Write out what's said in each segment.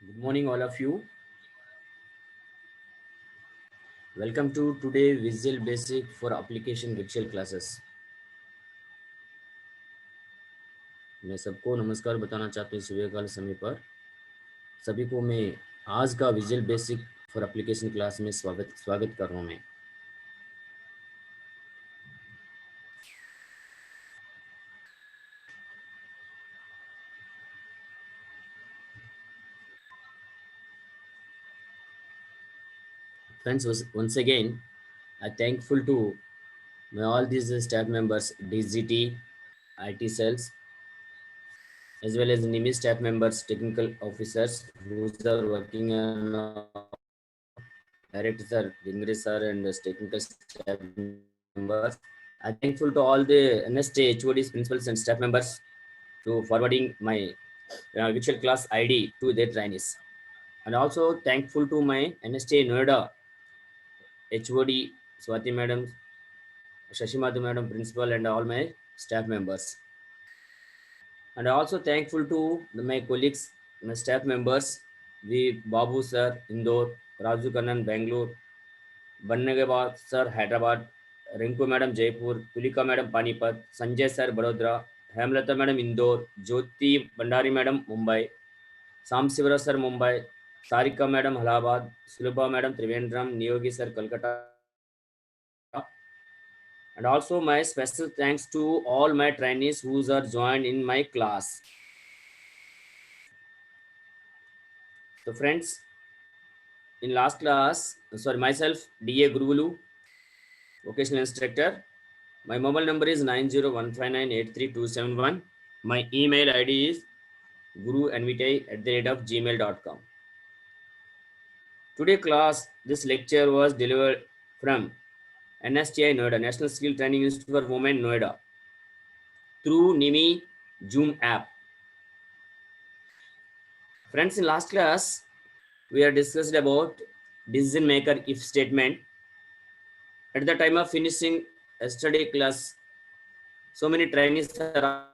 Good morning, all of you. Welcome to today Visual Basic for Application virtual classes. मैं सबको नमस्कार बताना चाहता हूँ सुबह काल समय पर सभी को मैं आज का visual basic for application class में स्वागत स्वागत कर रहा हूँ मैं. Friends, once again, I thankful to my all these staff members, DGT, IT cells, as well as NIMI staff members, technical officers who are working on director sir, Ingrid sir, and the technical staff members. I'm thankful to all the NST HODs, principals, and staff members to forwarding my virtual class ID to their trainees. And also thankful to my NST Noida HOD, Swati madam, Shashimadu madam, principal, and all my staff members. And also thankful to my colleagues, my staff members, the Babu sir, Indore, Raju Kannan, Bangalore, Bannagawad sir, Hyderabad, Rinku madam, Jaipur, Tulika madam, Panipat, Sanjay sir, Vadodara, Hemlata madam, Indore, Jyoti Bandari madam, Mumbai, Sam Sivara sir, Mumbai, Sarika madam, Allahabad, Sulabha madam, Trivandrum, Niyogi sir, Kolkata. And also my special thanks to all my trainees who are joined in my class. So friends, in last class, sorry, myself, DA Guruvulu, vocational instructor. My mobile number is 9015983271. My email ID is guruanvitay@gmail.com. Today class, this lecture was delivered from NSTI Noida, National Skill Training Institute for Women Noida, through NIMI Zoom app. Friends, in last class, we are discussed about decision maker if statement. At the time of finishing a study class, so many trainees are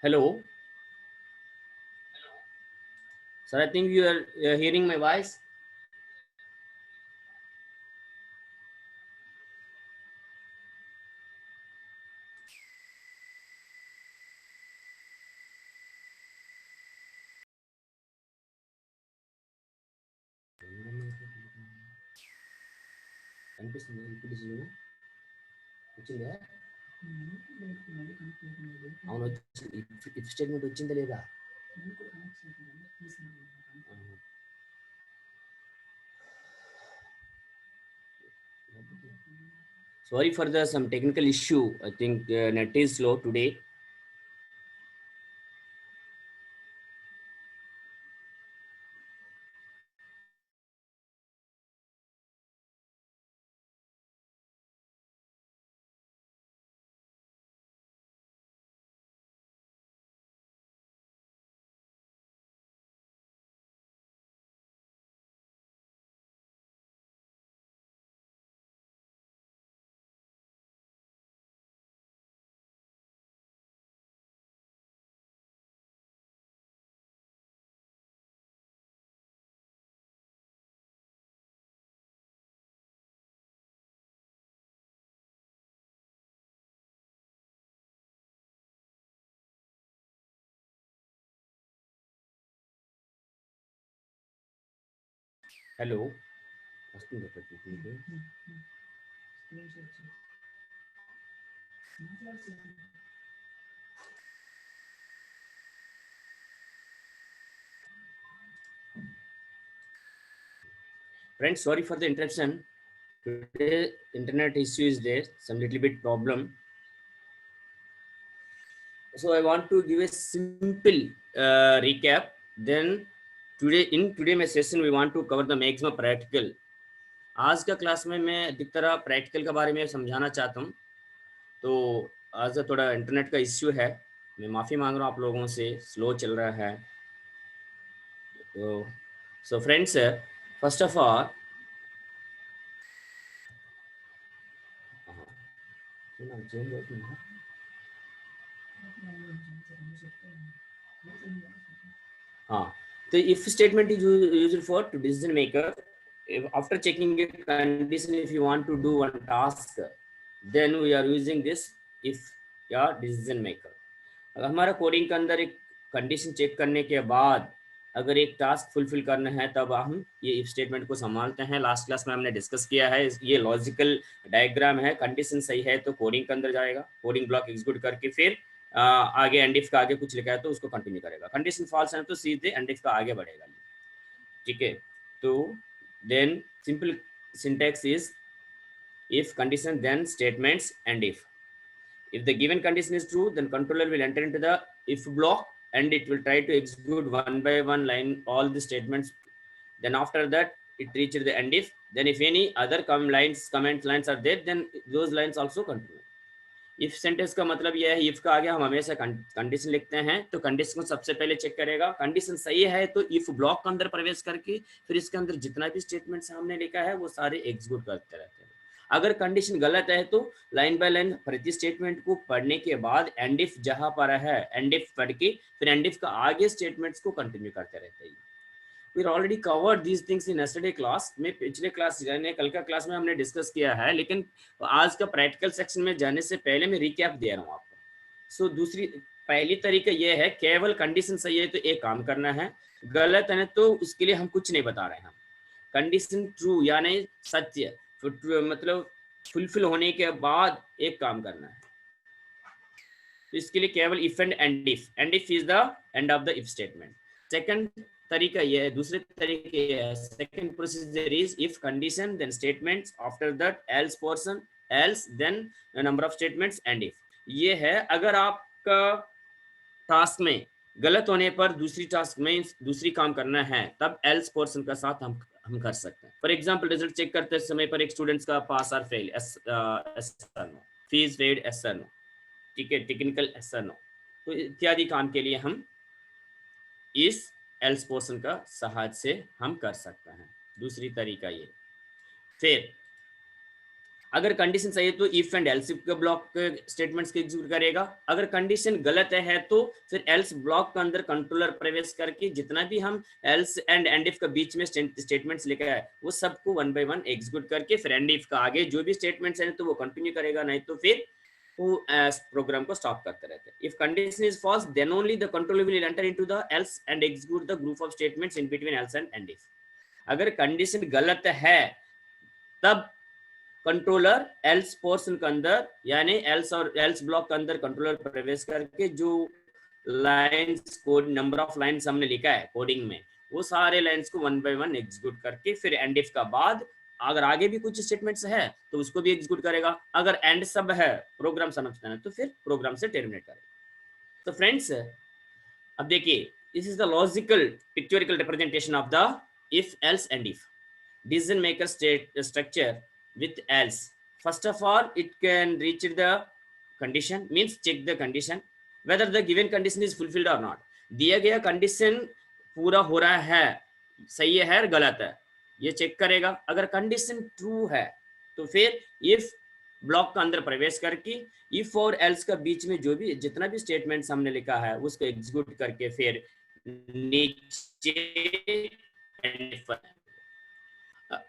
hello. Sir, I think you are hearing my voice. కనిపిస్తుంది ఇప్పుడు వచ్చిందా? అవును వచ్చింది. If statement వచ్చిందా లేదా? Sorry for the some technical issue. I think net is slow today. Hello. వస్తుంది ప్రతి మీకు. Friends, sorry for the interruption. Today internet issue is there, some little bit problem. So I want to give a simple recap. Then today my session we want to cover the maximum practical. आज का class में मैं अधिकतर practical के बारे में समझाना चाहता हूँ. तो आज थोड़ा इंटरनेट का इश्यू है, मैं माफ़ी मांग रहा हूँ आप लोगों से, स्लो चल रहा है. तो so friends, first of all हाँ, the if statement is used for to decision maker. After checking a condition, if you want to do one task, then we are using this if या decision maker. अगर हमारा coding के अंदर एक condition check करने के बाद अगर एक टास्क फुलफिल करना है तब हम ये इफ स्टेटमेंट को संभालते हैं. लास्ट क्लास में हमने डिस्कस किया है, ये लॉजिकल डायग्राम है. कंडीशन सही है तो कोडिंग के अंदर जाएगा, कोडिंग ब्लॉक एग्जीक्यूट करके फिर आगे एंड इफ का आगे कुछ लिखा है तो उसको कंटिन्यू करेगा. कंडीशन फॉल्स है तो सीधे एंड इफ का आगे बढ़ेगा. ठीक है, तो then simple syntax is if condition then statements and if the given condition is true then controller will enter into the if block and it will try to execute one by one line all the statements. Then after that it reaches the end if, then if any other comment lines are there then those lines also continue. If sentence का मतलब यह है if का आगे हम हमेशा condition लिखते हैं तो कंडीशन को सबसे पहले चेक करेगा. कंडीशन सही है तो इफ ब्लॉक के अंदर प्रवेश करके फिर इसके अंदर जितना भी स्टेटमेंट सामने लिखा है वो सारे एग्जीक्यूट करते रहते हैं. अगर कंडीशन गलत है तो लाइन बाय लाइन प्रति स्टेटमेंट को पढ़ने के बाद एंड इफ जहां पर है एंड इफ पढ़ के फिर एंड इफ का आगे स्टेटमेंट्स को कंटिन्यू करते रहते हैं. We already covered these things in yesterday class. में पिछले क्लास यानी कल का क्लास में हमने डिस्कस किया है, लेकिन आज का प्रैक्टिकल सेक्शन में जाने से पहले मैं रिकैप दे रहा हूँ आपको. सो पहली तरीका ये है, केवल कंडीशन सही है तो एक काम करना है, गलत है तो उसके लिए हम कुछ नहीं बता रहे हैं. कंडीशन ट्रू यानी सत्य मतलब फुलफिल होने के बाद एक काम करना है. तो इसके लिए केवल if end if is the end of the if statement. Second तरीका ये है, दूसरे तरीके ये है, second procedure is if condition then statements after that else portion else then number of statements end if. ये है अगर आपका टास्क में गलत होने पर दूसरी टास्क में दूसरी काम करना है तब एल्स पोर्शन का साथ हम कर सकते हैं. फॉर एग्जांपल रिजल्ट चेक करते समय पर एक स्टूडेंट्स का पास और fail fees paid yes no, ठीक है, टेक्निकल एस नो, तो इत्यादि काम के लिए हम इस एल्स पोर्शन का सहायता से हम कर सकते हैं. दूसरी तरीका ये. फिर अगर कंडीशन सही है तो इफ एंड एल्स के ब्लॉक स्टेटमेंट्स को एग्जीक्यूट करेगा. अगर कंडीशन गलत है तो फिर एल्स ब्लॉक के अंदर कंट्रोलर प्रवेश करके जितना भी हम एल्स एंड इफ के बीच में स्टेटमेंट्स लिखा है वो सबको वन बाय वन एग्जीक्यूट करके फिर एंड इफ का आगे जो भी स्टेटमेंट्स हैं तो वो कंटिन्यू करेगा, नहीं तो फिर वो प्रोग्राम को स्टॉप करते रहते हैं. If condition is false then only the controller will enter into the else and execute the group of statements in between else and if. अगर कंडीशन गलत है तब कंट्रोलर एल्स पोर्शन के अंदर यानी एल्स और एल्स ब्लॉक के अंदर कंट्रोलर प्रवेश करके जो lines code number of lines हमने लिखा है कोडिंग में वो सारे लाइंस को वन बाय वन एग्जीक्यूट करके फिर एंड इफ का बाद अगर आगे भी कुछ स्टेटमेंट्स है तो उसको भी एग्जीक्यूट करेगा. अगर एंड सब है प्रोग्राम समझना है तो फिर प्रोग्राम से टर्मिनेट करेगा. तो फ्रेंड्स अब देखिए, this is the logical pictorial representation of the if else and if decision maker structure with else. First of all, it can reach the condition, means check the condition whether the given condition is fulfilled or not. दिया गया condition पूरा हो रहा है, सही है गलत है, ये चेक करेगा. अगर कंडीशन ट्रू है तो फिर इफ ब्लॉक का अंदर प्रवेश करके इफ और एल्स का बीच में जो भी जितना भी स्टेटमेंट्स हमने लिखा है उसको एग्जीक्यूट करके फिर नीचे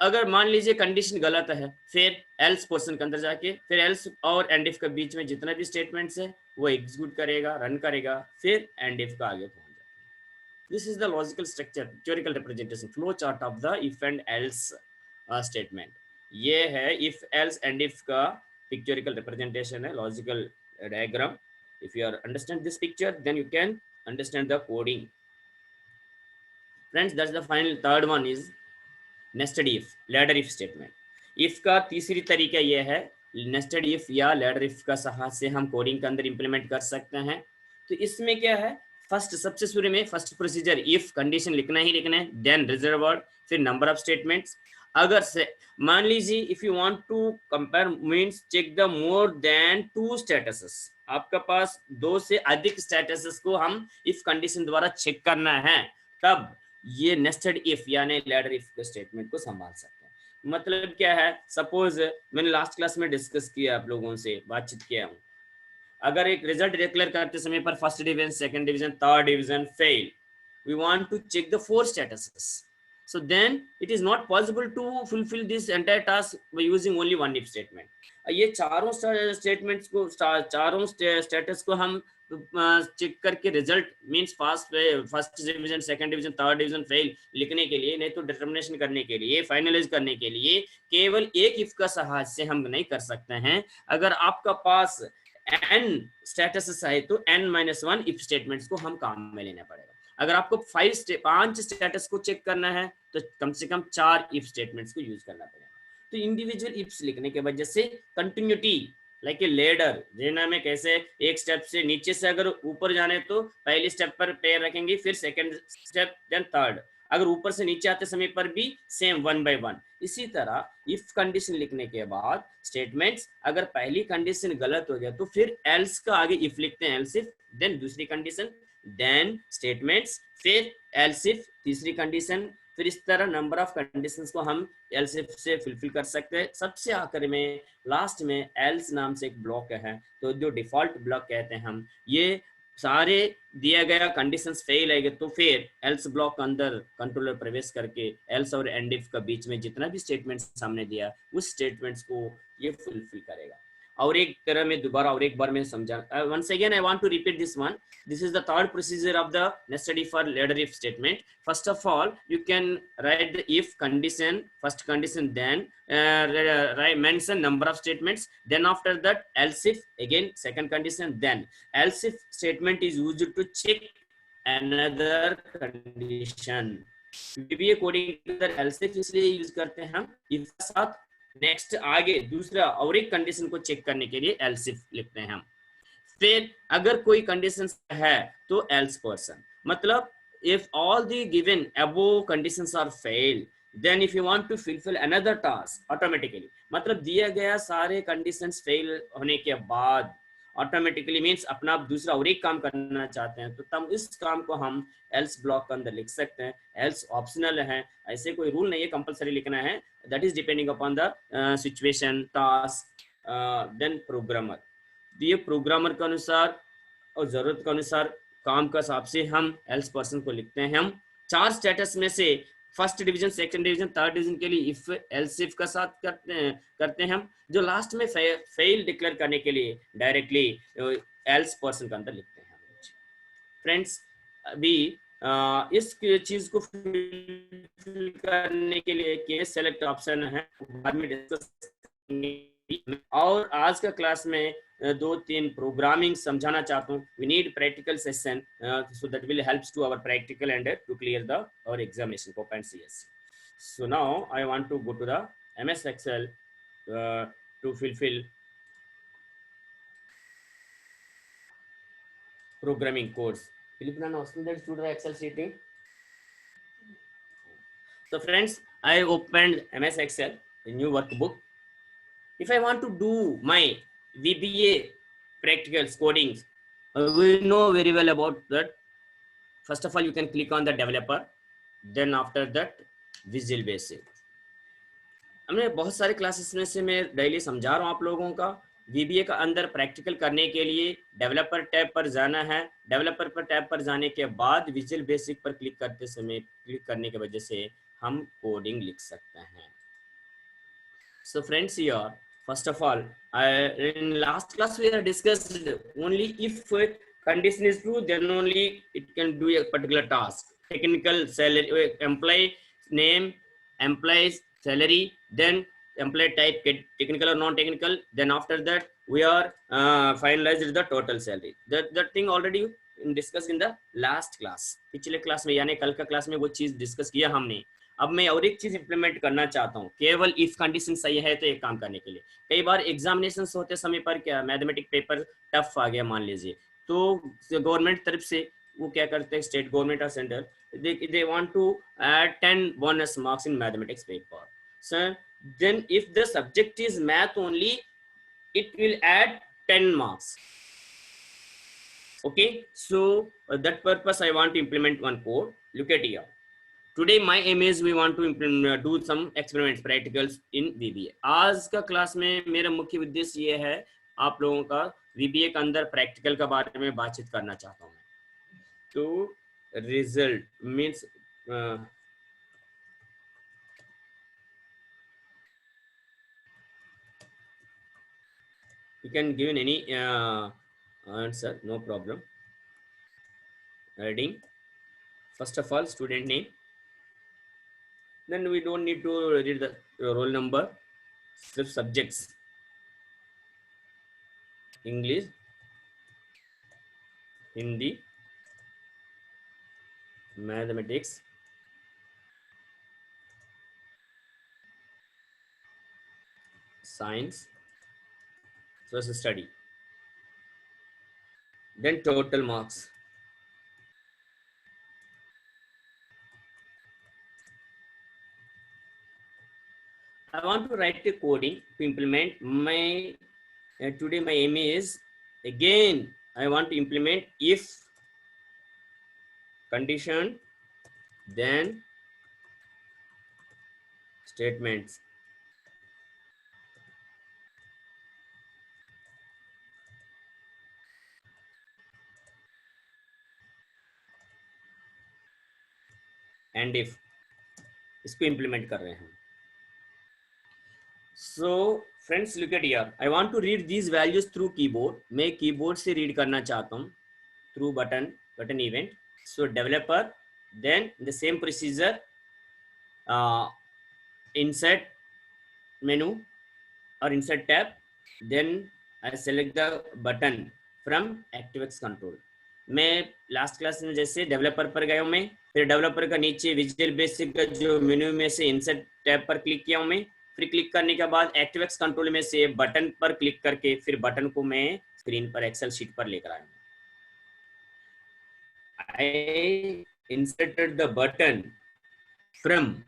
अगर मान लीजिए कंडीशन गलत है फिर एल्स पोर्शन के अंदर जाके फिर एल्स और एंड इफ के बीच में जितना भी स्टेटमेंट्स है वो एग्जीक्यूट करेगा, रन करेगा, फिर एंड इफ का आगे पहुंच जाएगा. This is the logical structure, theoretical representation, flow chart of the if and else statement. ये है इफ एल्स एंड इफ का पिक्चोरिकल रिप्रेजेंटेशन है, logical diagram. If you are understand this picture then you can understand the coding. Friends, that's the final third one is nested if, ladder if statement. If का तीसरी तरीका यह है, nested if या ladder if का सहायता से हम कोडिंग के अंदर इंप्लीमेंट कर सकते हैं। तो इसमें क्या है, फर्स्ट सबसे शुरू में फर्स्ट प्रोसीजर इफ कंडीशन लिखना ही लिखना है, देन रिजर्व वर्ड, फिर नंबर ऑफ स्टेटमेंट्स। अगर से मान लीजिए if you want to compare means check the more than 2 statuses, आपका पास 2 से अधिक स्टेटसेस को हम इफ कंडीशन द्वारा चेक करना है, तब ये नेस्टेड इफ यानी लैडर इफ के स्टेटमेंट को संभाल सकते हैं। मतलब क्या है, सपोज मैंने लास्ट क्लास में डिस्कस किया, आप लोगों से बातचीत किया हूँ, अगर एक रिजल्ट डिक्लेयर करते समय पर first division, second division, third division fail, we want to check the 4 statuses, so then it is not possible to fulfill this entire task by using only one if statement. ये चारों statements को, चारों status को हम check करके result means first division, second division, third division fail लिखने के लिए, नहीं तो डिटर्मिनेशन करने के लिए, फाइनलाइज करने के लिए केवल एक इफ का सहायता से हम नहीं कर सकते हैं। अगर आपका पास n स्टेटस है तो n-1 इफ स्टेटमेंट्स को हम काम में लेना पड़ेगा। अगर आपको 5 स्टेटस को चेक करना है तो कम से कम 4 इफ स्टेटमेंट्स को यूज करना पड़ेगा। तो इंडिविजुअल इफ्स लिखने के वजह से कंटिन्यूटी लाइक ए लेडर, जेना में कैसे एक स्टेप से नीचे से अगर ऊपर जाने तो पहले स्टेप पर पैर रखेंगे, फिर सेकंड स्टेप, देन थर्ड, अगर ऊपर से नीचे आते समय पर भी सेम 1 by 1। इसी तरह इफ कंडीशन लिखने के बाद स्टेटमेंट्स, अगर पहली कंडीशन गलत हो जाए तो फिर एल्स का आगे इफ लिखते हैं, एल्स इफ, देन दूसरी कंडीशन, देन स्टेटमेंट्स, फिर एल्स इफ तीसरी कंडीशन, फिर इस तरह नंबर ऑफ कंडीशंस को हम एल्स इफ से फुलफिल कर सकते हैं। सबसे आखिर में लास्ट में एल्स नाम से एक ब्लॉक है, तो जो डिफॉल्ट ब्लॉक कहते हैं हम, ये सारे दिया गया कंडीशंस फेल आएंगे तो फिर एल्स ब्लॉक के अंदर कंट्रोलर प्रवेश करके एल्स और एंड इफ का बीच में जितना भी स्टेटमेंट्स सामने दिया उस स्टेटमेंट्स को ये फुलफिल करेगा। और एक तरह में दोबारा और एक बार में समझा, once again I want to repeat this one. This is the third procedure of the nested if or ladder if statement. First of all, you can write the if condition, first condition, then mention number of statements, then after that else if, again second condition, then else if statement is used to check another condition. VBA coding के अंदर else if इसलिए use करते हैं हम if के साथ next आगे दूसरा और एक कंडीशन को चेक करने के लिए else if लिखते हैं हम। फिर अगर कोई कंडीशन है तो else person, मतलब if all the given above conditions are failed, then if you want to fulfill another task automatically, मतलब दिया गया सारे कंडीशंस फेल होने के बाद ऑटोमेटिकली मीन्स अपना आप दूसरा और एक काम करना चाहते हैं तो तब इस काम को हम एल्स ब्लॉक के अंदर लिख सकते हैं। एल्स ऑप्शनल है, ऐसे कोई रूल नहीं है कंपलसरी लिखना है, that is depending upon the situation, task, then programmer. ये प्रोग्रामर के अनुसार और जरूरत के अनुसार काम के हिसाब से हम एल्स पर्सन को लिखते हैं। हम 4 स्टेटस में से first division, second division, third division के लिए इफ एल्स इफ का साथ करते हैं हम, जो लास्ट में फेल डिक्लेयर करने के लिए डायरेक्टली एल्स पर्सन के अंदर लिखते हैं। फ्रेंड्स, अभी इस चीज को फिल करने के लिए केस सेलेक्ट ऑप्शन है, बाद में डिस्कस करेंगे। और आज का क्लास में 2-3 प्रोग्रामिंग समझाना चाहता हूँ। We need practical session so that will helps to our practical and to clear the our examination को COPAND-CS। So now I want to go to the MS Excel to fulfill programming course. Filipina now students to the Excel sheet. So friends, I opened MS Excel, a new workbook. If I want to do my VBA practicals codings, we know very well about that. First of all, you can click on the developer, then after that Visual Basic. हमने बहुत सारे classes में से मैं daily समझा रहा हूँ आप लोगों का। VBA का अंदर प्रैक्टिकल करने के लिए डेवलपर टैब पर जाना है। डेवलपर पर टैब पर जाने के बाद विजुअल बेसिक पर क्लिक करते समय, क्लिक करने की वजह से हम कोडिंग लिख सकते हैं। So friends, here first of all, in last class we have discussed only if condition is true, then only it can do a particular task. Technical salary, employee name, employees salary, then employee type, technical or non-technical, then after that we are finalized the total salary. That thing already discussed in the last class, पिछले class में यानी कल का class में वो चीज discuss किया हमने. अब मैं और एक चीज इंप्लीमेंट करना चाहता हूँ, केवल इफ कंडीशन सही है तो एक काम करने के लिए. कई बार एग्जामिनेशन होते समय पर क्या मैथमेटिक पेपर टफ आ गया मान लीजिए, तो गवर्नमेंट तरफ से वो क्या करते हैं, स्टेट गवर्नमेंट और central, they want to add 10 bonus marks in mathematics paper. So then if the subject is math only, it will add 10 marks. Okay, so that purpose I want to implement one code. Look at here. Today my aim is we want to implement, do some experiments, practicals in VBA. आज का class में मेरा मुख्य उद्देश्य ये है, आप लोगों का VBA के अंदर प्रैक्टिकल के बारे में बातचीत करना चाहता हूँ. तो result means you can give any answer, no problem. Heading, first of all student name, then we don't need to read the roll number, subjects, English, Hindi, mathematics, science, social study, then total marks. I want to write a coding to implement my today my aim is, again I want to implement if condition, then statements. And if इसको implement कर रहे हैं. So friends, look at here. I want to read these values through keyboard. मैं keyboard से read करना चाहता हूँ through button event. So developer, then the same procedure, insert menu or insert tab, then I select the button from ActiveX control. मैं last class में जैसे developer पर गया हूँ मैं, फिर डेवलपर का नीचे विजुअल बेसिक का जो मेन्यू में से इंसर्ट टैब पर क्लिक किया हूँ मैं, फिर क्लिक करने के बाद एक्टिवेक्स कंट्रोल में से बटन पर क्लिक करके फिर बटन को मैं स्क्रीन पर एक्सेल शीट पर लेकर आया हूँ. I inserted the button from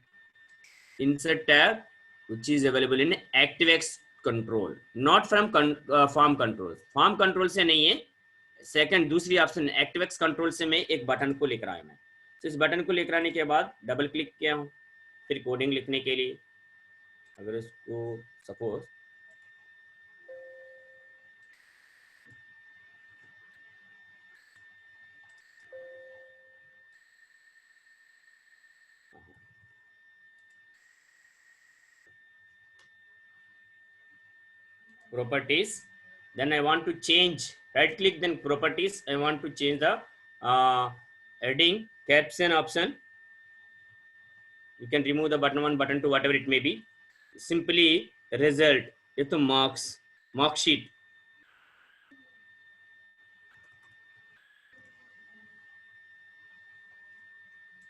insert tab which is available in ActiveX control, not from form control. Form control से नहीं है, सेकंड दूसरी ऑप्शन ActiveX कंट्रोल से मैं एक बटन को लेकर आया मैं. तो इस बटन को लेकर आने के बाद डबल क्लिक किया हूँ, फिर कोडिंग लिखने के लिए अगर इसको suppose properties, then I want to change, right click, then properties, I want to change the heading caption option. You can remove the button 1, button 2, whatever it may be. Simply result, ये तो mark sheet.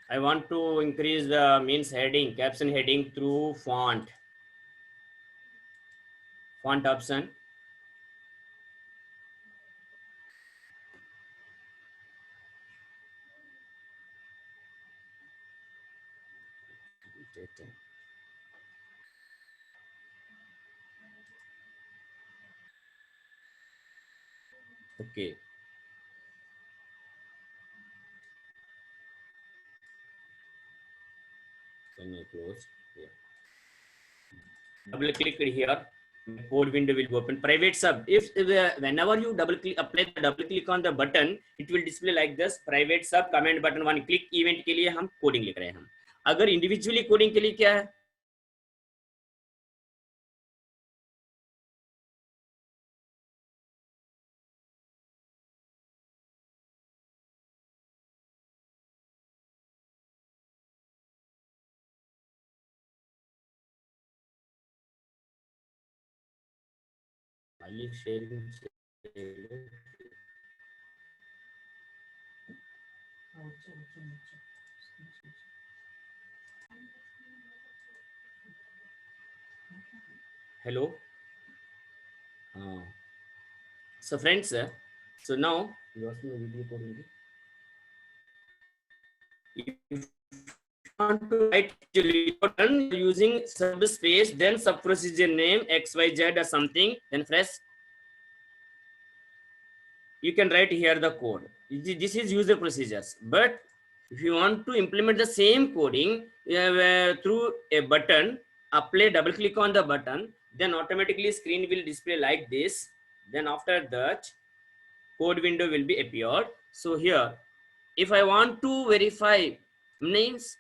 I want to increase the means heading, caption heading through font option. Okay. Can I close? Yeah. Double click here. Code window will open. Private sub. If whenever you double click, apply the double click on the button, it will display like this. Private sub command button 1 click event के लिए हम coding लिख रहे हैं. हम अगर individually coding के लिए क्या है, खाली sharing hello. So friends, so now you ask me video coding. If you want to write button using subspace, then sub procedure name xyz or something, then press. You can write here the code. This is user procedures. But if you want to implement the same coding through a button, apply double click on the button, then automatically screen will display like this. Then after that, code window will be appeared. So here, if I want to verify means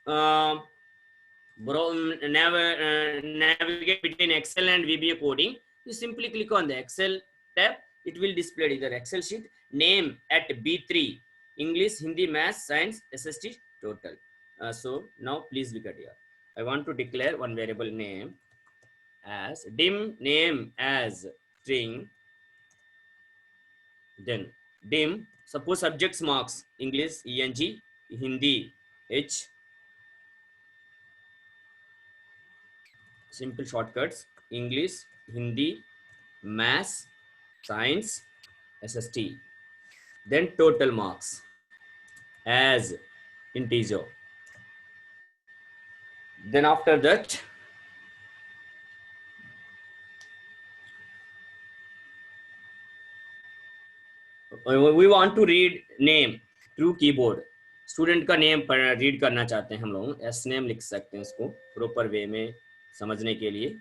navigate between Excel and VBA coding, you simply click on the Excel tab. It will display either Excel sheet name at B3 English, Hindi, Maths, Science, SST total. So now please look at here. I want to declare one variable name as dim name as string. Then dim, suppose subjects marks English ENG, Hindi H, simple shortcuts English, Hindi, Maths, Science, SST. Then total marks as integer. Then after that, we want to read name through keyboard. Student का name read करना चाहते हैं हम लोग, S name लिख सकते हैं इसको प्रॉपर वे में समझने के लिए.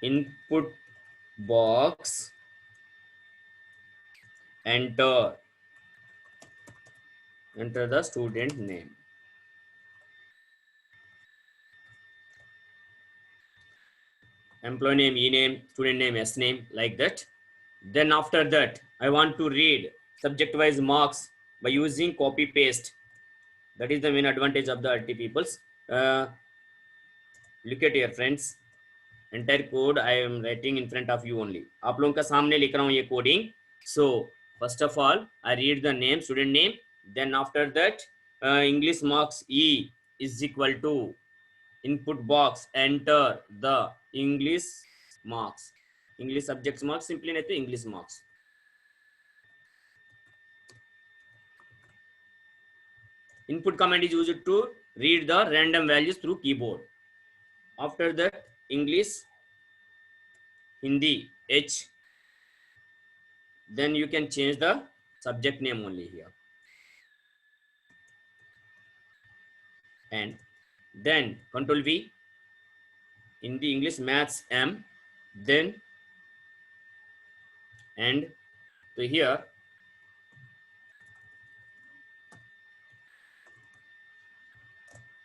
Input box enter the student name. Employee name, E name, student name, S name, like that. Then after that, I want to read subject wise marks by using copy paste. That is the main advantage of the RT peoples. Look at here friends, entire code I am writing in front of you only. आप लोगों का सामने लिख रहा हूँ ये coding. So first of all, I read the name, student name. Then after that, English marks E is equal to input box enter the English marks. English subjects marks simply नहीं तो English marks. Input command is used to read the random values through keyboard. After that, English, Hindi, H. Then you can change the subject name only here. And then Control V, Hindi, English, Maths, M. Then and so here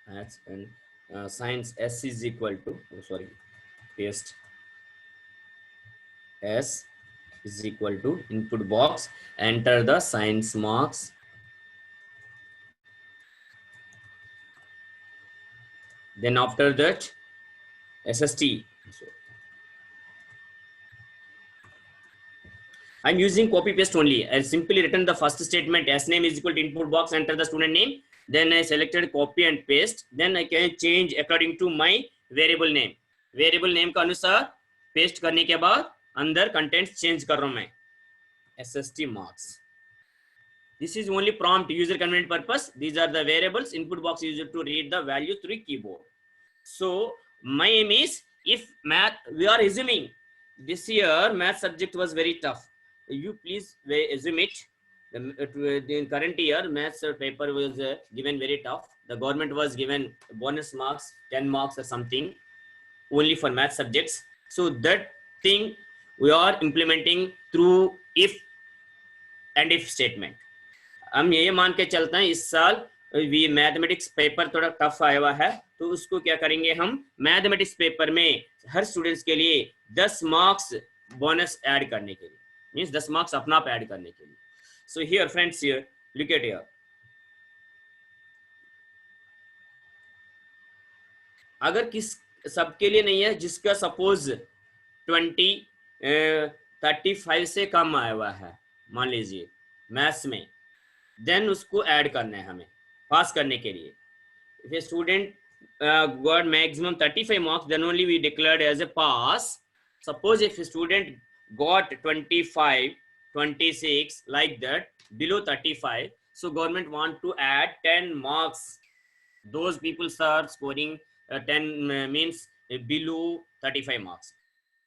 Maths and Science S is equal to, paste S is equal to input box, enter the science marks. Then after that, SST. So I'm using copy paste only. I simply written the first statement, S name is equal to input box, enter the student name. Then I selected copy and paste. Then I can change according to my variable name. Variable name का अनुसार paste करने के बाद अंदर contents change कर रहा हूँ मैं. SST marks. This is only prompt user convenient purpose. These are the variables. Input box is used to read the value through keyboard. So my aim is, if math, we are assuming this year math subject was very tough. You please assume it. The current year maths paper was given very tough. The government was given bonus marks, 10 marks or something, only for math subjects. So that thing we are implementing through if and if statement. हम ये मान के चलते हैं इस साल mathematics paper थोड़ा tough आया हुआ है, तो उसको क्या करेंगे हम, मैथमेटिक्स पेपर में हर स्टूडेंट्स के लिए 10 मार्क्स बोनस ऐड करने के लिए, मींस 10 मार्क्स अपना आप ऐड करने के लिए. So here friends, here look at here, अगर किस सबके लिए नहीं है, जिसका सपोज 35 से कम आया हुआ है मान लीजिए मैथ्स में, देन उसको ऐड करना है हमें पास करने के लिए. If a student got maximum 35 marks, then only we declared as a pass. Suppose if a student got 25, 26 like that, below 35, so government want to add 10 marks. Those people are scoring 10 means below 35 marks.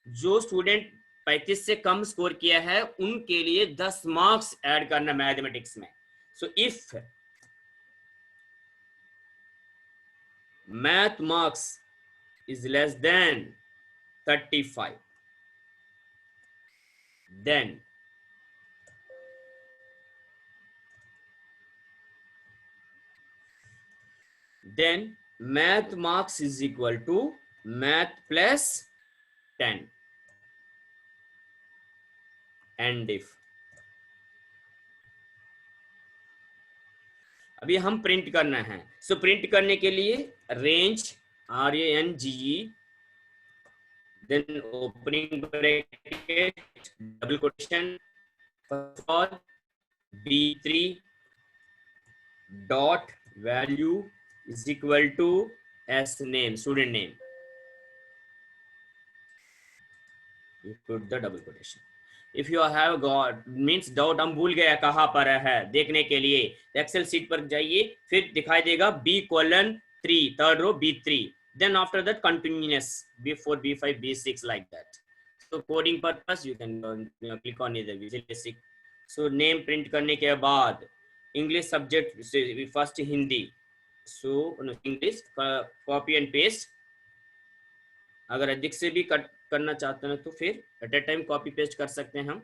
जो student 35 से कम score किया है उनके लिए 10 marks add करना mathematics में. So if math marks is less than 35, then math marks is equal to math plus 10. And if अभी हम प्रिंट करना है, सो प्रिंट करने के लिए range RANGE, then opening bracket, double quotation, first of all B3 dot value is equal to S name, student name. You put the double quotation. If you have got means doubt हम भूल गया कहाँ पर है देखने के लिए, Excel seat पर जाइए, फिर दिखाई देगा B:3, third row B3, then after that continuous B4 B5 B6 like that. So coding purpose you can click on the Visual Basic. So name print करने के बाद English subject first Hindi, so English copy and paste. अगर अधिक से भी cut करना चाहते हैं तो फिर at a time copy paste कर सकते हैं हम.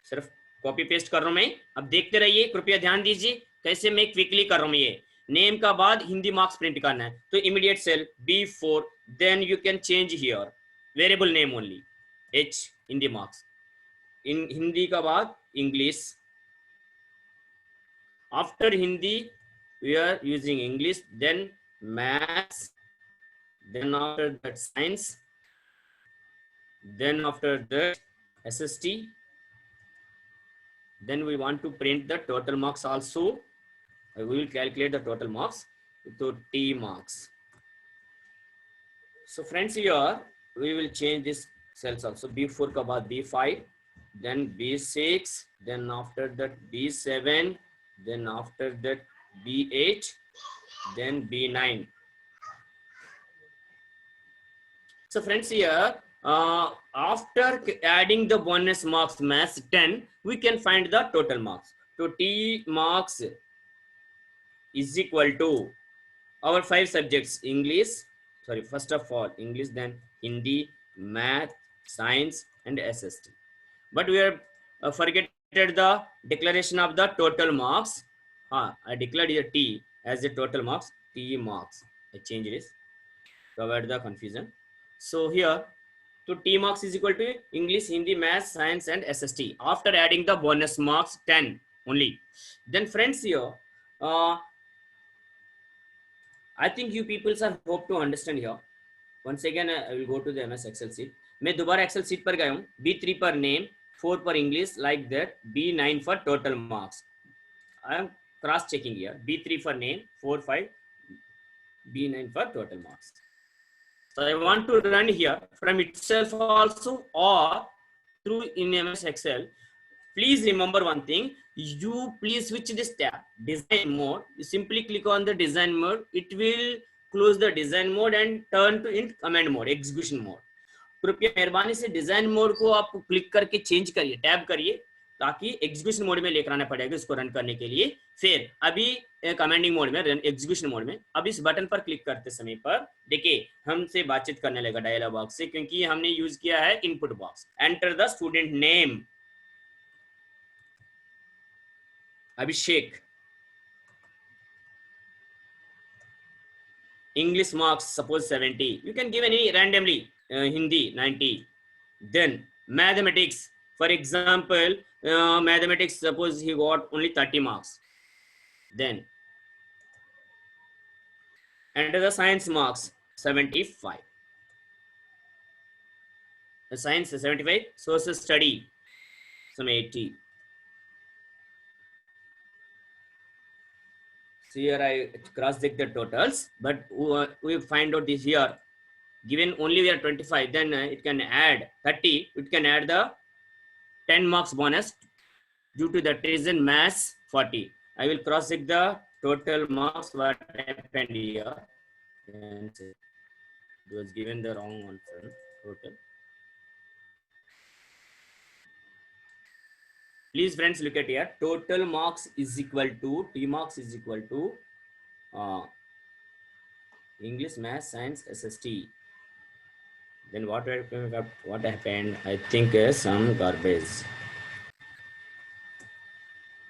सिर्फ कॉपी पेस्ट कर रहा हूं मैं, अब देखते रहिए, कृपया ध्यान दीजिए कैसे मैं क्विकली कर रहा हूं. ये नेम का बाद हिंदी मार्क्स प्रिंट करना है तो immediate cell B4, then you can change here variable name only H Hindi marks. In Hindi का बाद English, after Hindi we are using English, then maths, then after that science, then after that SST, then we want to print the total marks also. We will calculate the total marks to T marks. So friends, here we will change this cells also. B4 ka baad B5, then B6, then after that B7, then after that B8, then B9. So friends, here after adding the bonus marks mass 10, we can find the total marks. So T marks is equal to our 5 subjects English, sorry, first of all English, then Hindi, math, science and SST. But we have forgetted the declaration of the total marks. I declared here T as the total marks, T marks. I changed this to avoid the confusion. So here, to T marks is equal to English, Hindi, Math, Science and SST. After adding the bonus marks 10 only. Then friends, here, I think you people are hope to understand here. Once again, I will go to the MS Excel sheet. मैं दोबारा Excel sheet पर गया हूँ. B3 पर name, 4 पर English, like that. B9 for total marks. I am cross checking here. B3 for name, 4, 5, B9 for total marks. So I want to run here from itself also or through in MS Excel. Please remember one thing. You please switch this tab, design mode. You simply click on the design mode. It will close the design mode and turn to in command mode, execution mode. कृपया मेहरबानी से design mode को आप click करके change करिए, tab करिए, ताकि execution mode में लेकर आना पड़ेगा इसको रन करने के लिए. फिर अभी कमांडिंग मोड में, एग्जीक्यूशन मोड में, अब इस बटन पर क्लिक करते समय पर देखिए हमसे बातचीत करने लगा डायलॉग बॉक्स से, क्योंकि हमने यूज किया है input box. Enter the student name Abhishek. English marks suppose 70. You can give any randomly. Hindi 90. Then mathematics, for example, mathematics suppose he got only 30 marks. Then enter the science marks 75. The science is 75, social study some 80. So here I cross check the totals, but we find out this here given only we are 25, then it can add 30, it can add the 10 marks bonus due to that reason mass 40. I will cross check the total marks what happened here. And it was given the wrong answer total. Please friends look at here, total marks is equal to T marks is equal to English, Math, Science, SST. Then what happened? I think some garbage.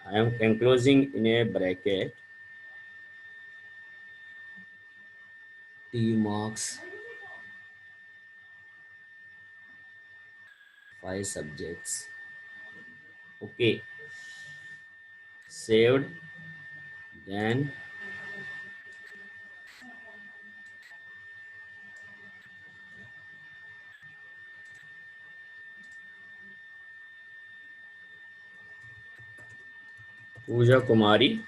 I am enclosing in a bracket T marks 5 subjects. Okay, saved. Then Pooja Kumari,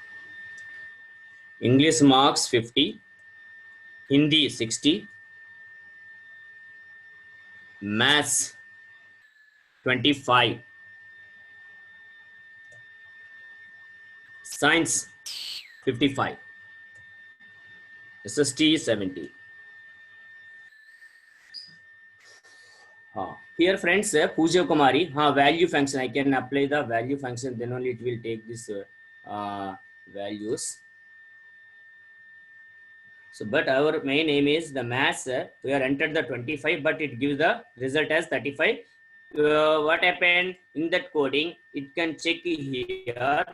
English marks 50, Hindi 60, Maths 25, Science 55, SST 70. Here friends, Pooja Kumari, value function, I can apply the value function, then only it will take this values. So, but our main aim is the maths, we are entered the 25, but it gives the result as 35. What happened in that coding, it can check here,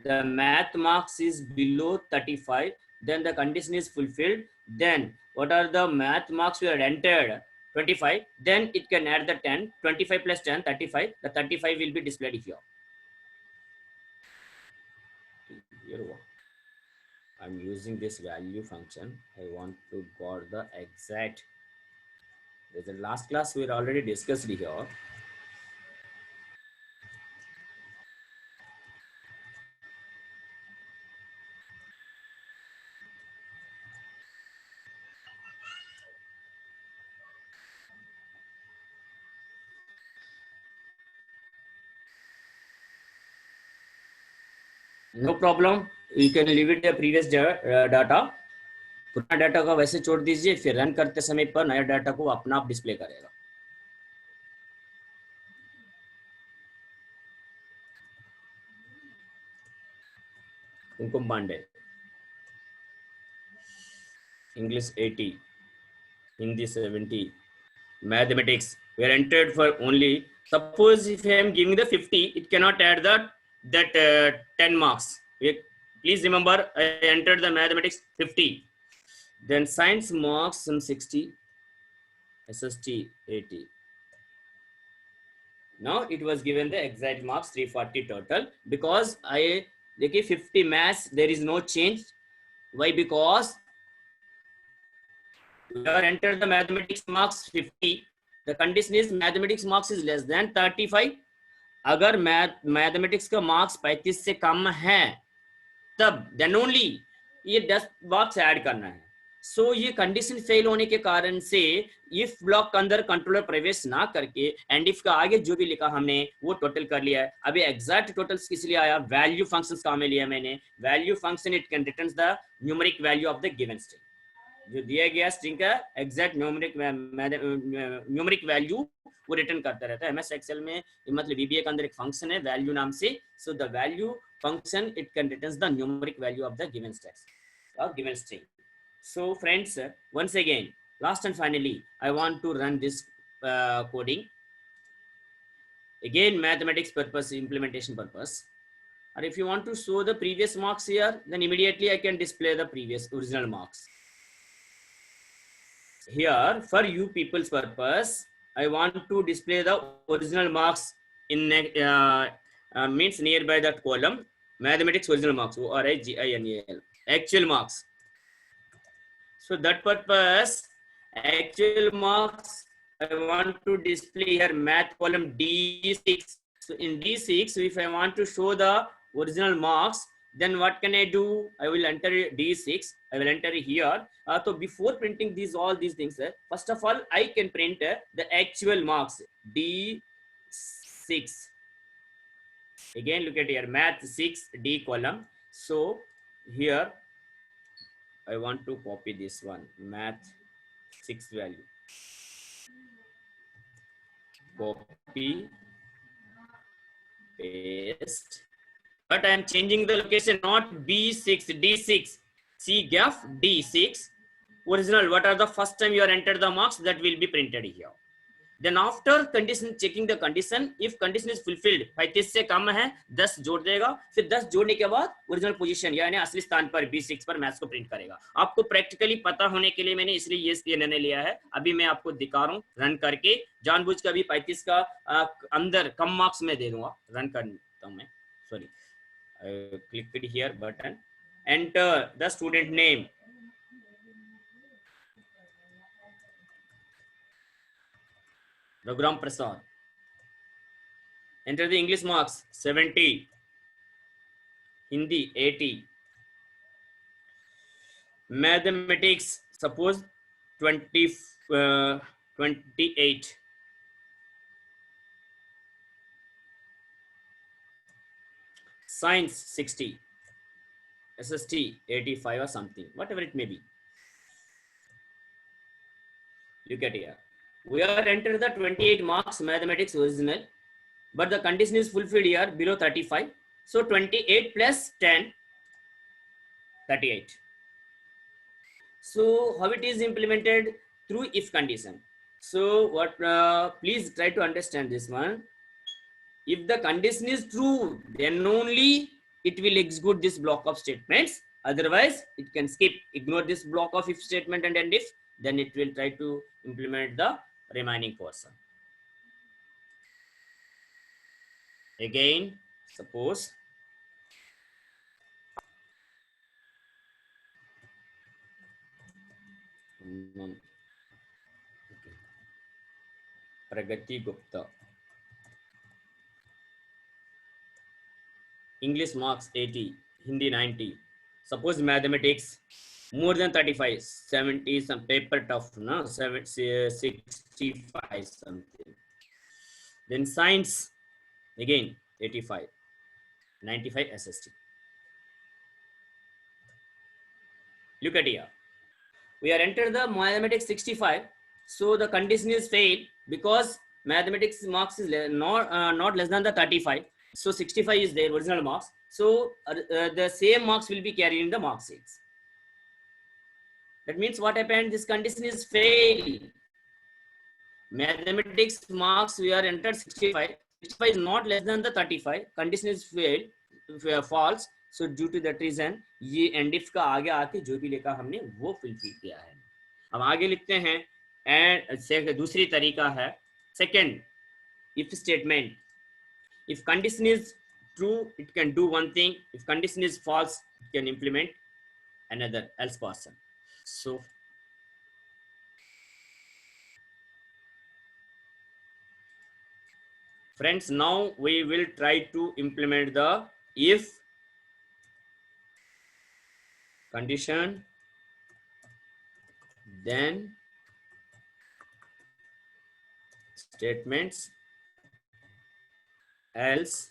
the math marks is below 35, then the condition is fulfilled, then what are the math marks we are entered 25, then it can add the 10, 25 plus 10, 35, the 35 will be displayed here. I'm using this value function. I want to got the exact result. Last class we already discussed here. No problem, you can leave it the previous data. पुराना data का वैसे छोड़ दीजिए, फिर run करते समय पर नया डाटा को अपना आप डिस्प्ले करेगा. कुमकुम Pandey, English 80, Hindi 70, mathematics we are entered for only, suppose if I am giving the 50, it cannot add that 10 marks. Please remember I entered the mathematics 50, then science marks some 60, SST 80. Now it was given the exact marks 340 total, because I देखिए 50 maths there is no change. Why? Because we are entered the mathematics marks 50, the condition is mathematics marks is less than 35. अगर mathematics का marks 35 से कम है तब then only ये 10 box add करना है. सो ये कंडीशन फेल होने के कारण से इफ ब्लॉक के अंदर कंट्रोलर प्रवेश ना करके एंड इफ का आगे जो भी लिखा हमने वो टोटल कर लिया है. अभी एग्जैक्ट टोटल्स किस लिए आया? वैल्यू फंक्शंस काम में लिया मैंने. Value function it can returns the numeric value of the given string. जो दिया गया स्ट्रिंग का एग्जैक्ट न्यूमेरिक वैल्यू वो रिटर्न करता रहता है. एमएस एक्सेल में मतलब वीबीए के अंदर एक फंक्शन है वैल्यू नाम से. So the value function it can returns the numeric value of the given text or given string. So friends, once again, last and finally, I want to run this coding. Again, mathematics purpose, implementation purpose. Or if you want to show the previous marks here, then immediately I can display the previous original marks. Here, for you people's purpose, I want to display the original marks in means nearby that column. Mathematics original marks, ORIGINAL, actual marks. So that purpose, actual marks I want to display here math column D6. So in D6, if I want to show the original marks, then what can I do? I will enter D6. I will enter here. So before printing all these things, first of all, I can print the actual marks D6. Again, look at here, math 6 D column. So here I want to copy this one, math 6 value. Copy, paste. But I am changing the location, not B6, D6. See gaf D6. Original, what are the first time you are entered the marks, that will be printed here. Then after condition, checking the condition, if condition is fulfilled, 35 से कम है 10 जोड़ देगा, फिर 10 जोड़ने के बाद original position यानी असली स्थान पर B6 पर मैथ्स को प्रिंट करेगा. आपको प्रैक्टिकली पता होने के लिए मैंने इसलिए ये निर्णय लिया है. अभी मैं आपको दिखा रहा हूँ रन करके, जानबूझ कर भी 35 का अंदर कम मार्क्स में दे दूंगा. रन करता हूँ मैं, sorry, click here button, enter the student name. Raghuram Prasad. Enter the English marks 70, Hindi 80, mathematics suppose 28, science 60, SST 85 or something, whatever it may be. Look at here. We are entered the 28 marks mathematics original, but the condition is fulfilled here below 35. So 28 plus 10, 38. So how it is implemented? Through if condition. So what? Please try to understand this one. If the condition is true, then only it will execute this block of statements. Otherwise, it can skip, ignore this block of if statement and end if. Then it will try to implement the remaining portion. Again, suppose Pragati Gupta, English marks 80, Hindi 90. Suppose mathematics more than 35, 70, some paper tough, no, 65 something. Then science, again 85, 95 SST. Look at here. We are entered the mathematics 65. So the condition is failed because mathematics marks is not less than the 35. So 65 is their original marks. So the same marks will be carried in the mark 6. That means what happened? This condition is failed. Mathematics marks we are entered 65. 65 is not less than the 35. Condition is failed, false. So due to that reason, ये and if का आगे आके जो भी लिखा हमने वो fulfil किया है. अब आगे लिखते हैं एंड दूसरी तरीका है second if statement. If condition is true, it can do one thing. If condition is false, it can implement another else person. So friends, now we will try to implement the if condition, then statements, else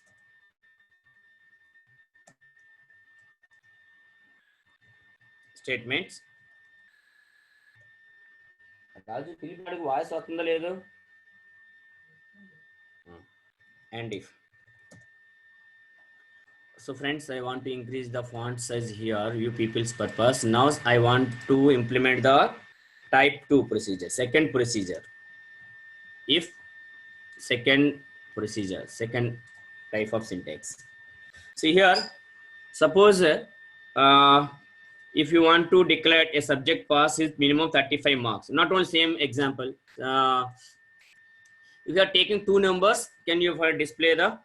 statements. And if. So friends, I want to increase the font size here, you people's purpose. Now I want to implement the type 2 procedure, second procedure. If second procedure, second type of syntax. See here, suppose if you want to declare a subject pass is minimum 35 marks, not only same example. If you are taking two numbers, can you display the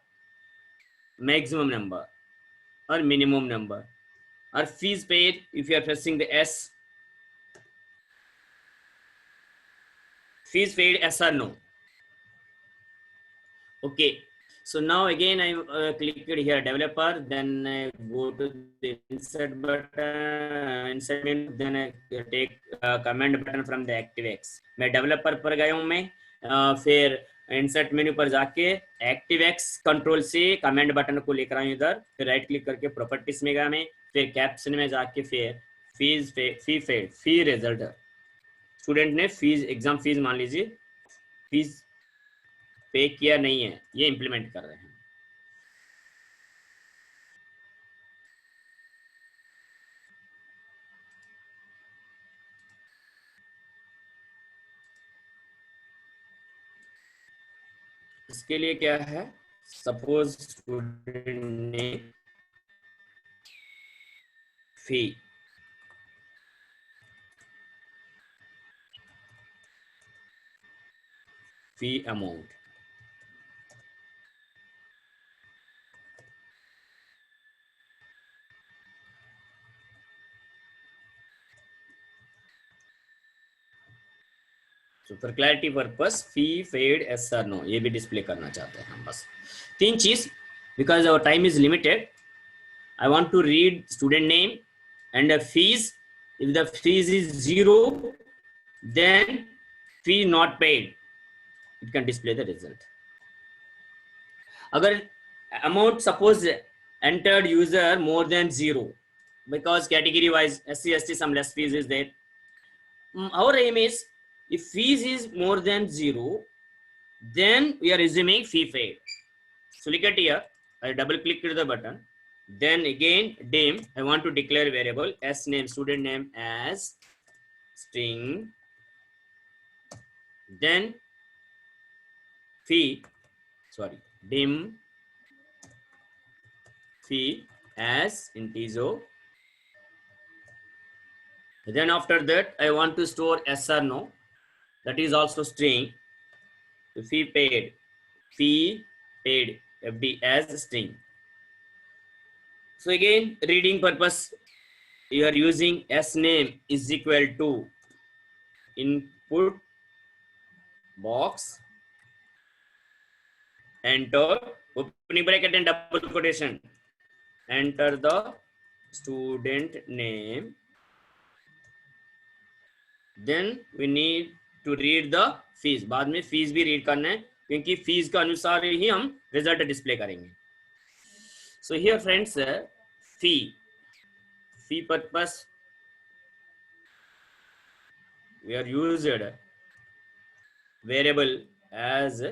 maximum number or minimum number? Or fees paid, if you are pressing the S, fees paid, yes or no? Okay, so now again I clicked here developer, then I go to the insert button, insert menu, then I take command button from the ActiveX. मैं developer पर गया हूँ मैं, फिर insert menu पर जाके ActiveX control से command button को लेकर आऊँ इधर, फिर राइट क्लिक करके प्रॉपर्टीज में गया मैं, फिर कैप्शन में जाके फिर फी रिजल्ट, स्टूडेंट ने फीस एग्जाम फीस मान लीजिए फीस पे किया नहीं है, ये इंप्लीमेंट कर रहे हैं। इसके लिए क्या है, सपोज स्टूडेंट ने फी अमाउंट, तो for clarity purpose fee paid S R no ये भी डिस्प्ले करना चाहते हैं हम, बस 3 चीज, because our time is limited. I want to read student name and the fees. If the fees is 0, then fee not paid. It can display the result. अगर amount suppose entered user more than 0, because category wise SC ST some less fees is there. Our aim is if fees is more than 0, then we are assuming fee paid. So look at here, I double click to the button. Then again dim, I want to declare variable s name, student name as string, then dim fee as integer, then after that I want to store yes or no, that is also string, fee paid fd as string. So again reading purpose, you are using s name is equal to input box, enter opening bracket and double quotation, enter the student name, then we need to read the fees, बाद में fees भी read करना है क्योंकि fees का अनुसार ही हम result display करेंगे। So here friends, fee purpose we are used variable as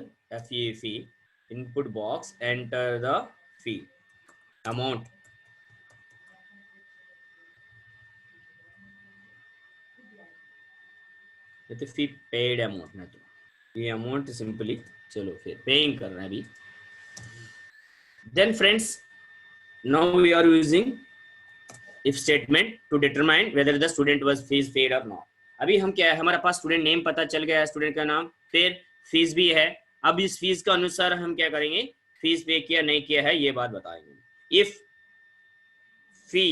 fee, input box, enter the fee amount, तो फी पेड अमाउंट ना, तो ये अमाउंट सिंपली चलो फिर पेइंग कर रहे हैं अभी। Then friends now we are using if statement to determine whether the student was fees paid or not. अभी हम क्या है, हमारे पास स्टूडेंट नेम पता चल गया है, स्टूडेंट का नाम, फिर फीस भी है। अब इस फीस का अनुसार हम क्या करेंगे, फीस पे किया नहीं किया है ये बात बताएंगे। If fee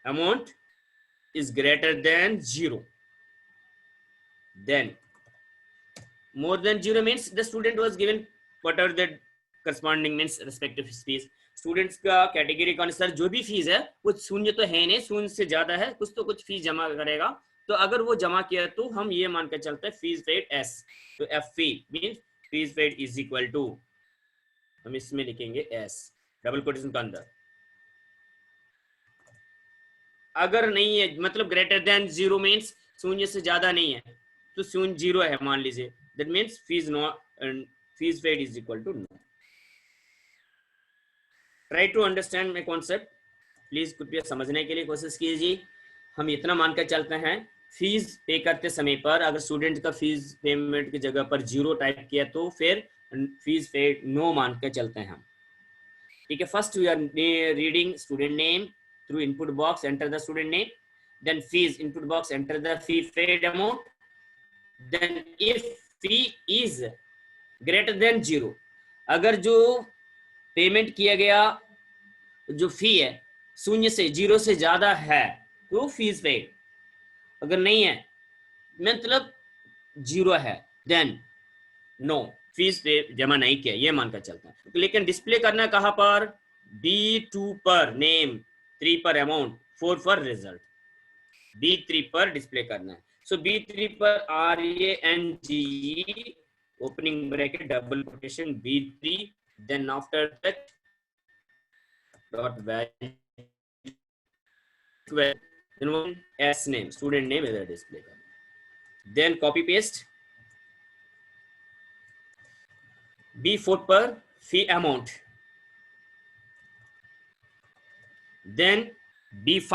amount is greater than 0, then more than 0 means the student was given whatever the corresponding means respective fees। Students का कैटेगरी के अनुसार जो भी फीस है वो शून्य तो है नहीं, शून्य से ज्यादा है, कुछ तो कुछ फीस जमा करेगा, तो अगर वो जमा किया तो हम ये मान कर चलते हैं फीस पेड एस, तो F fee mean fees paid is equal to, हम इसमें लिखेंगे एस डबल कोटेशन के अंदर। अगर नहीं है मतलब ग्रेटर देन 0 मीन्स शून्य से ज्यादा नहीं है, तो शून्य 0 है मान लीजिए, that means fees paid is equal to no. Try to understand my concept, please कृपया समझने के लिए कोशिश कीजिए। हम इतना मानकर चलते हैं फीस पे करते समय पर अगर स्टूडेंट का फीस पेमेंट की जगह पर 0 टाइप किया तो फिर फीस पेड नो मान के चलते हैं हम, ठीक है। First we are reading student name through input box, enter the student name, then fees input box, enter the fee paid amount, then if fee is greater then 0, अगर जो payment किया गया जो फी है शून्य से 0 से ज्यादा है तो फीस पेड, अगर नहीं है मतलब जीरो है देन नो, फीस पे जमा नहीं किया, ये मानकर चलता है। लेकिन डिस्प्ले करना कहाँ पर, B2 पर नेम, 3 पर अमाउंट, 4 पर रिजल्ट, B3 पर डिस्प्ले करना है। सो B3 पर RANGE opening bracket double quotation B3, then after that dot value then S name, student name इधर डिस्प्ले करना, then copy paste B4 पर fee amount, then B5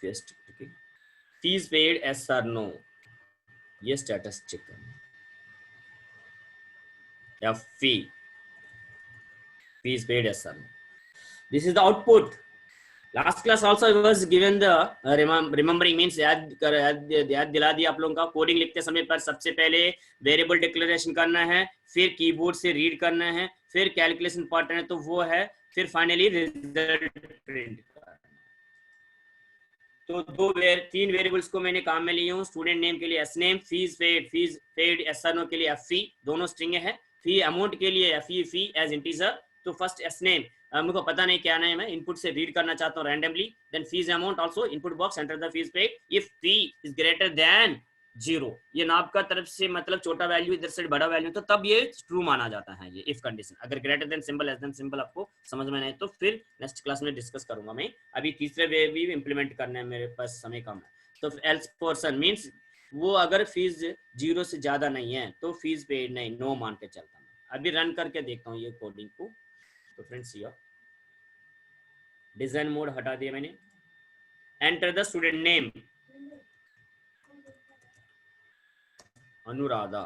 paste, okay, fees paid yes or no, ये status check करना, या fees paid yes or no. This is the output. Last class also I was given the remembering means याद दिला दिया आप लोगों का। Coding लिखते समय पर सबसे पहले वेरिएबल डिक्लेरेशन करना है, फिर कीबोर्ड से रीड करना है, फिर कैलकुलेशन पार्ट है तो वो है, फिर फाइनली रिजल्ट प्रिंट करना है। तो तीन वेरिएबल्स को मैंने काम में लिए हूँ। स्टूडेंट नेम के लिए S name, fees paid S R no के लिए एफ फी, दोनों स्ट्रिंग है। फी अमाउंट के लिए एफ फी एज इंटीजर। तो फर्स्ट एस नेम मुझको पता नहीं क्या नाम है, इनपुट से रीड करना चाहता हूँ randomly. Then fees amount also input box, enter the fees paid if fee is greater then 0। ये नाप का तरफ से मतलब छोटा वैल्यू इधर से बड़ा वैल्यू, तो तब ये ट्रू माना जाता है, ये इफ कंडीशन। अगर greater than symbol less than symbol आपको समझ में नहीं तो फिर नेक्स्ट क्लास में डिस्कस करूंगा मैं। अभी तीसरे वे भी इंप्लीमेंट करने में मेरे पास समय कम है। तो एल्स पोर्शन मींस वो अगर फीस 0 से ज्यादा नहीं है तो फीस पेड नहीं, नो मान के चलता हूँ। अभी रन करके देखता हूँ ये कोडिंग को। तो फ्रेंड्स ये डिजाइन मोड हटा दिया मैंने। Enter the student name Anuradha,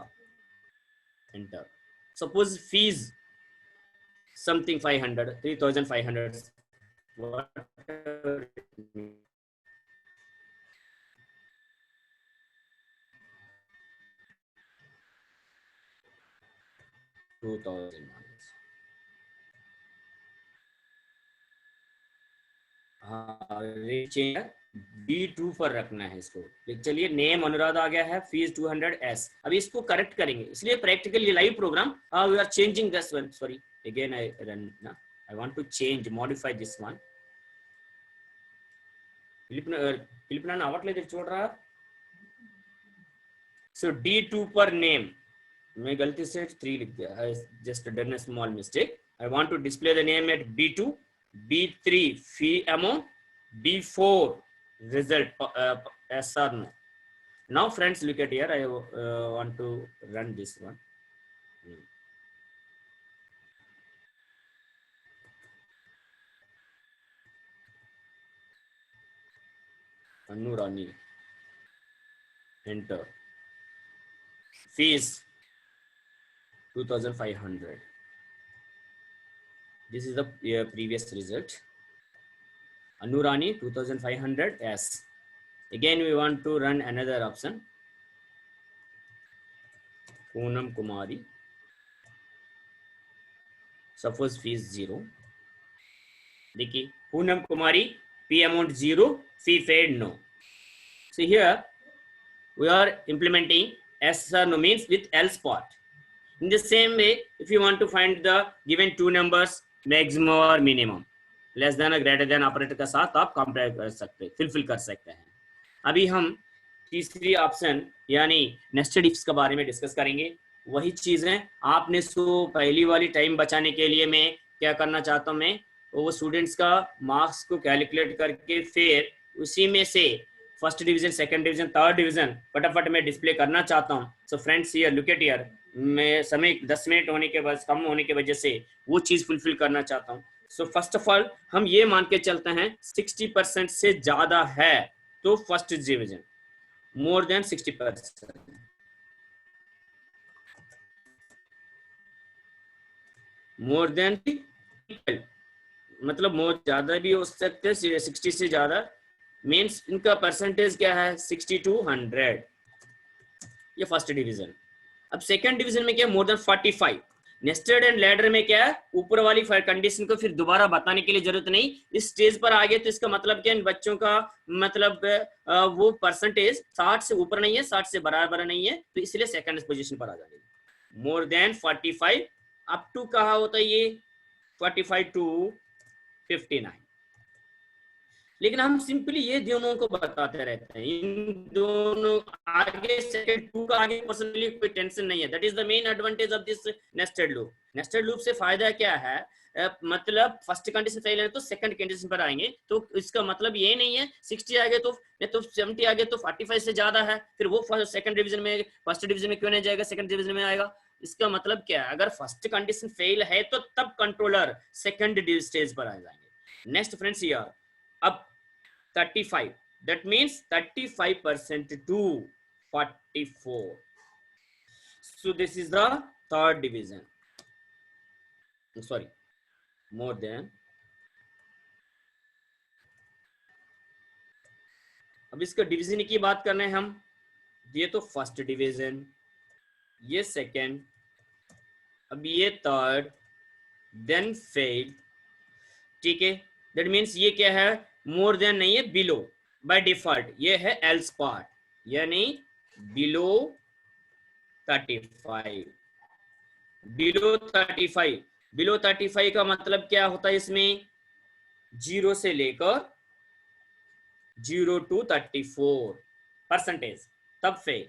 enter. Suppose fees something 500, 3500, whatever. 2000 हाँ, B2 पर रखना है इसको। चलिए नेम अनुराधा आ गया है, फीस 200S। अभी इसको करेक्ट करेंगे, इसलिए practically live program we are changing this one. Sorry again I run now. I want to change, modify this one. फिलिप ना आवट ले छोड़ रहा। So D2 पर नेम मैं गलती से 3 लिख दिया, I just done a small mistake. I want to display the name at B2, B3 fee amount, B4 result yes or no. Now friends look at here, I want to run this one. Anurani, enter. Fees 2500. This is the previous result. Anurani 2500 S. Again we want to run another option. Poonam Kumari. Suppose fees 0. देखिए Poonam Kumari, P amount 0, fee paid no. So here we are implementing yes or no means with else part. In the same way, if you want to find the given two numbers maximum or minimum, less than और greater than operator के साथ आप compare कर सकते हैं, fill कर सकते हैं। अभी हम तीसरी ऑप्शन यानी नेस्टेड इफ्स के बारे में डिस्कस करेंगे। वही चीजें आपने सो पहली वाली टाइम बचाने के लिए मैं क्या करना चाहता हूँ, मैं वो स्टूडेंट्स का मार्क्स को कैलकुलेट करके फिर उसी में से first division, second division, third division फटाफट में डिस्प्ले करना चाहता हूँ। So friends here look at here, मैं समय 10 मिनट होने के बाद कम होने की वजह से वो चीज फुलफिल करना चाहता हूँ। सो फर्स्ट ऑफ ऑल हम ये मान के चलते हैं 60% से ज्यादा है तो first division, more than 60%, more than मतलब मोर ज्यादा भी हो सकते हैं, 60 से ज्यादा मीन्स इनका परसेंटेज क्या है 60 to 100, ये फर्स्ट डिवीजन। अब सेकंड डिवीजन में क्या, more than 45, nested and ladder में क्या है, ऊपर वाली कंडीशन को फिर दोबारा बताने के लिए जरूरत नहीं, इस स्टेज पर आ गए तो इसका मतलब क्या, इन बच्चों का मतलब वो परसेंटेज 60 से ऊपर नहीं है, 60 से बराबर नहीं है, तो इसलिए सेकंड पोजीशन पर आ जाएगी। मोर देन 45 अप टू कहा होता है ये 45 टू 59। लेकिन हम सिंपली ये दोनों को बताते रहते हैं, इन दोनों आगे सेकंड टू का आगे पर्सन के लिए कोई टेंशन नहीं है। That is the main advantage of this nested loop. Nested loop से फायदा क्या है, मतलब फर्स्ट कंडीशन फेल है तो सेकंड कंडीशन पर आएंगे, तो इसका मतलब ये नहीं है 60 आ गए तो 70 आ गए तो 45 से ज्यादा है, फिर वो सेकंड डिवीजन में फर्स्ट डिवीजन में क्यों नहीं जाएगा, सेकंड डिवीजन में आएगा। इसका मतलब क्या है, अगर फर्स्ट कंडीशन फेल है तो तब कंट्रोलर सेकंड स्टेज पर आ जाएंगे। नेक्स्ट फ्रेंड्स हियर, अब 35, that means 35% to 44. So this is the third division, sorry, more than। अब इसका डिवीजन की बात करना है हम, ये तो फर्स्ट डिवीजन, ये सेकंड, अब ये थर्ड, देन फेल, ठीक है। दैट मीन्स ये क्या है, मोर देन नहीं है, बिलो बाय डिफॉल्ट ये है एल्स पार्ट, यानी बिलो 35, बिलो 35, बिलो 35 का मतलब क्या होता है, इसमें 0 से लेकर 0 to 34 परसेंटेज, तब फेल।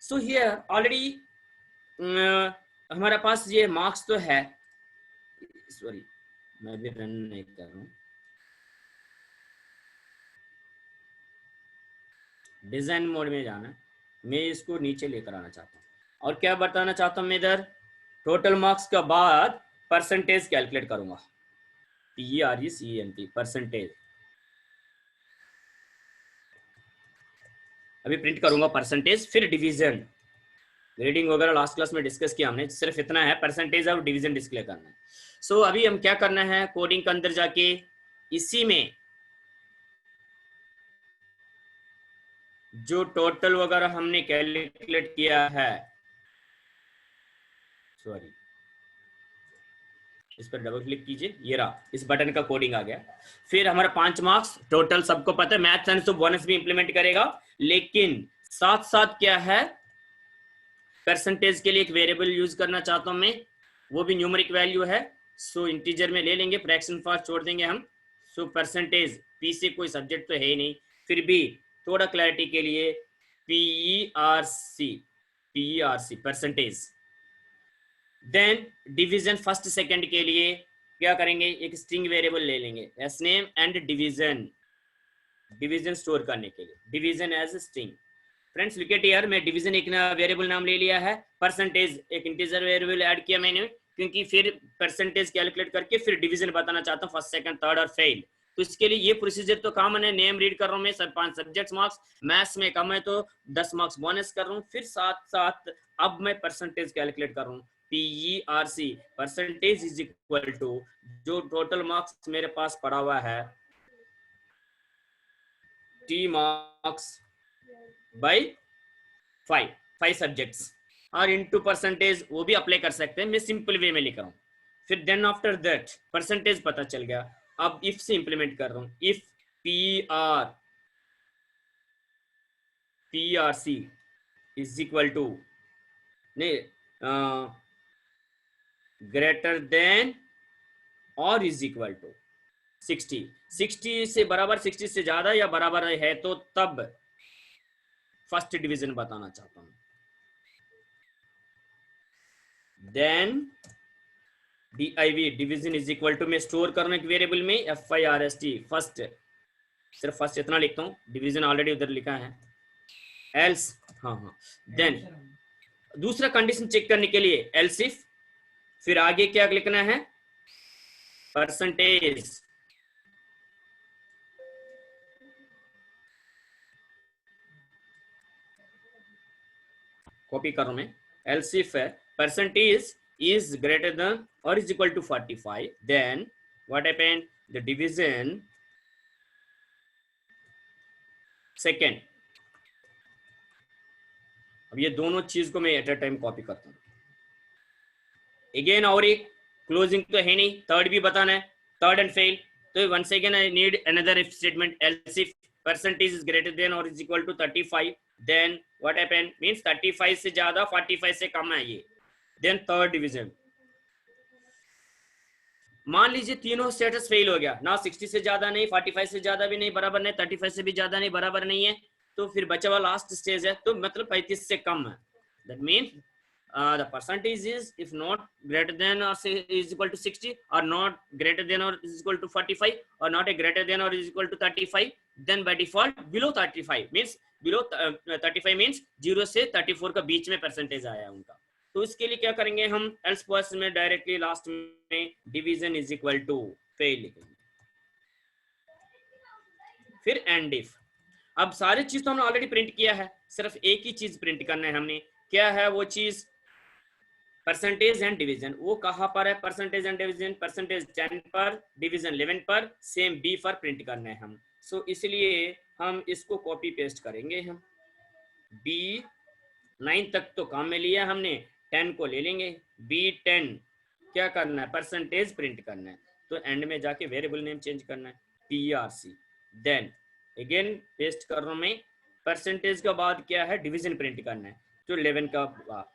सो हियर ऑलरेडी हमारे पास ये मार्क्स तो है, सॉरी मैं भी रन नहीं कर रहा हूँ, डिजाइन मोड में जाना, मैं इसको नीचे लेकर आना चाहता हूँ, और क्या बताना चाहता हूँ मैं इधर, टोटल मार्क्स के बाद परसेंटेज कैलकुलेट करूंगा, PERCENT परसेंटेज, अभी प्रिंट करूंगा परसेंटेज, फिर डिवीजन, रीडिंग वगैरह लास्ट क्लास में डिस्कस किया हमने, सिर्फ इतना है परसेंटेज और डिवीजन डिस्प्ले करना है। सो अभी हम क्या करना है, कोडिंग के अंदर जाके इसी में जो टोटल वगैरह हमने कैलकुलेट किया है, सॉरी इस पर डबल क्लिक कीजिए, ये रहा, इस बटन का कोडिंग आ गया। फिर हमारा 5 मार्क्स टोटल, सबको पता है मैथ साइंस तो बोनस भी इंप्लीमेंट करेगा, लेकिन साथ साथ क्या है, परसेंटेज के लिए एक वेरिएबल यूज करना चाहता हूं मैं, वो भी न्यूमेरिक वैल्यू है, सो इंटीजर में ले लेंगे, फ्रैक्शन पार्ट छोड़ देंगे हम। सो परसेंटेज, पी से कोई सब्जेक्ट तो है ही नहीं, फिर भी थोड़ा क्लैरिटी के लिए PERC percentage. Then division first second के लिए क्या करेंगे, एक स्ट्रिंग वेरिएबल ले लेंगे, S name and division, division store करने के लिए division as string. Friends look at here, मैं डिवीजन एक वेरिएबल नाम ले लिया है, परसेंटेज एक इंटीजर वेरिएबल ऐड किया मैंने, क्योंकि फिर परसेंटेज कैलकुलेट करके फिर डिवीजन बताना चाहता हूँ, फर्स्ट सेकंड थर्ड और फेल। तो इसके लिए ये प्रोसीजर तो कॉमन है, नेम रीड कर रहा हूँ मैं, सब 5 सब्जेक्ट्स मार्क्स, मैथ्स में कम है तो 10 मार्क्स बोनस कर रहा हूँ, फिर साथ साथ अब मैं परसेंटेज कैलकुलेट कर रहा हूँ, PERC percentage is equal to जो टोटल मार्क्स मेरे पास पड़ा हुआ है T मार्क्स बाई 5 सब्जेक्ट्स, और इनटू परसेंटेज वो भी अप्लाई कर सकते हैं, मैं सिंपल वे में लिख रहा हूँ। फिर देन आफ्टर दैट परसेंटेज पता चल गया, अब इफ से इंप्लीमेंट कर रहा हूँ, if PERC is equal to नहीं ग्रेटर देन और इज इक्वल टू 60 से बराबर, 60 से ज्यादा या बराबर है तो तब फर्स्ट डिवीजन बताना चाहता हूं। Then DIV division is equal to, मैं स्टोर करने के वेरिएबल में FIRST फर्स्ट, सिर्फ फर्स्ट इतना लिखता हूँ, डिवीजन ऑलरेडी उधर लिखा है, एल्स, हाँ, देन दूसरा कंडीशन चेक करने के लिए एल्स इफ, फिर आगे क्या लिखना है, परसेंटेज, कॉपी कर रहा हूं मैं, एल्स इफ है percentage is greater than or is equal to 45, then what happened, the division second। अब ये दोनों चीज को मैं एट अ टाइम कॉपी करता हूं, अगेन और एक क्लोजिंग तो है नहीं, थर्ड भी बताना है, थर्ड एंड फेल। तो once again I need another if statement, else if percentage is greater then और is equal to 35, then what happen means 35 से ज्यादा 45 से कम है ये, देन थर्ड डिवीजन। मान लीजिए तीनों स्टेटस फेल हो गया ना, 60 से ज्यादा नहीं, 45 से ज्यादा भी नहीं, बराबर नहीं, 35 से भी ज्यादा नहीं, बराबर नहीं है, तो फिर बचा हुआ लास्ट स्टेज है, तो मतलब 35 से कम है। That mean the percentage is if not greater than or say is equal to 60 or not greater than or is equal to 45 or not a greater than or is equal to 35, then by default below 35 means below 35 means 0 से 34 का बीच में percentage आया उनका। तो इसके लिए क्या करेंगे हम, एल्स पर्स में डायरेक्टली लास्ट में division is equal to fail लिखेंगे, फिर एंड इफ। अब सारी चीज तो हमने ऑलरेडी प्रिंट किया है, सिर्फ एक ही चीज प्रिंट करना है हमने, क्या है वो चीज, परसेंटेज एंड डिवीजन। वो कहां पर है परसेंटेज एंड डिवीजन, परसेंटेज 10 पर, डिवीजन 11 पर, सेम बी पर प्रिंट करना है हम। सो इसलिए हम इसको कॉपी पेस्ट करेंगे, हम बी 9 तक तो काम में लिया हमने, 10 को ले लेंगे, बी 10 क्या करना है, परसेंटेज प्रिंट करना है, तो एंड में जाके वेरिएबल नेम चेंज करना है PRC, देन अगेन पेस्ट कर रहा हूं मैं, परसेंटेज के बाद क्या है डिवीजन प्रिंट करना है, तो 11 का बाद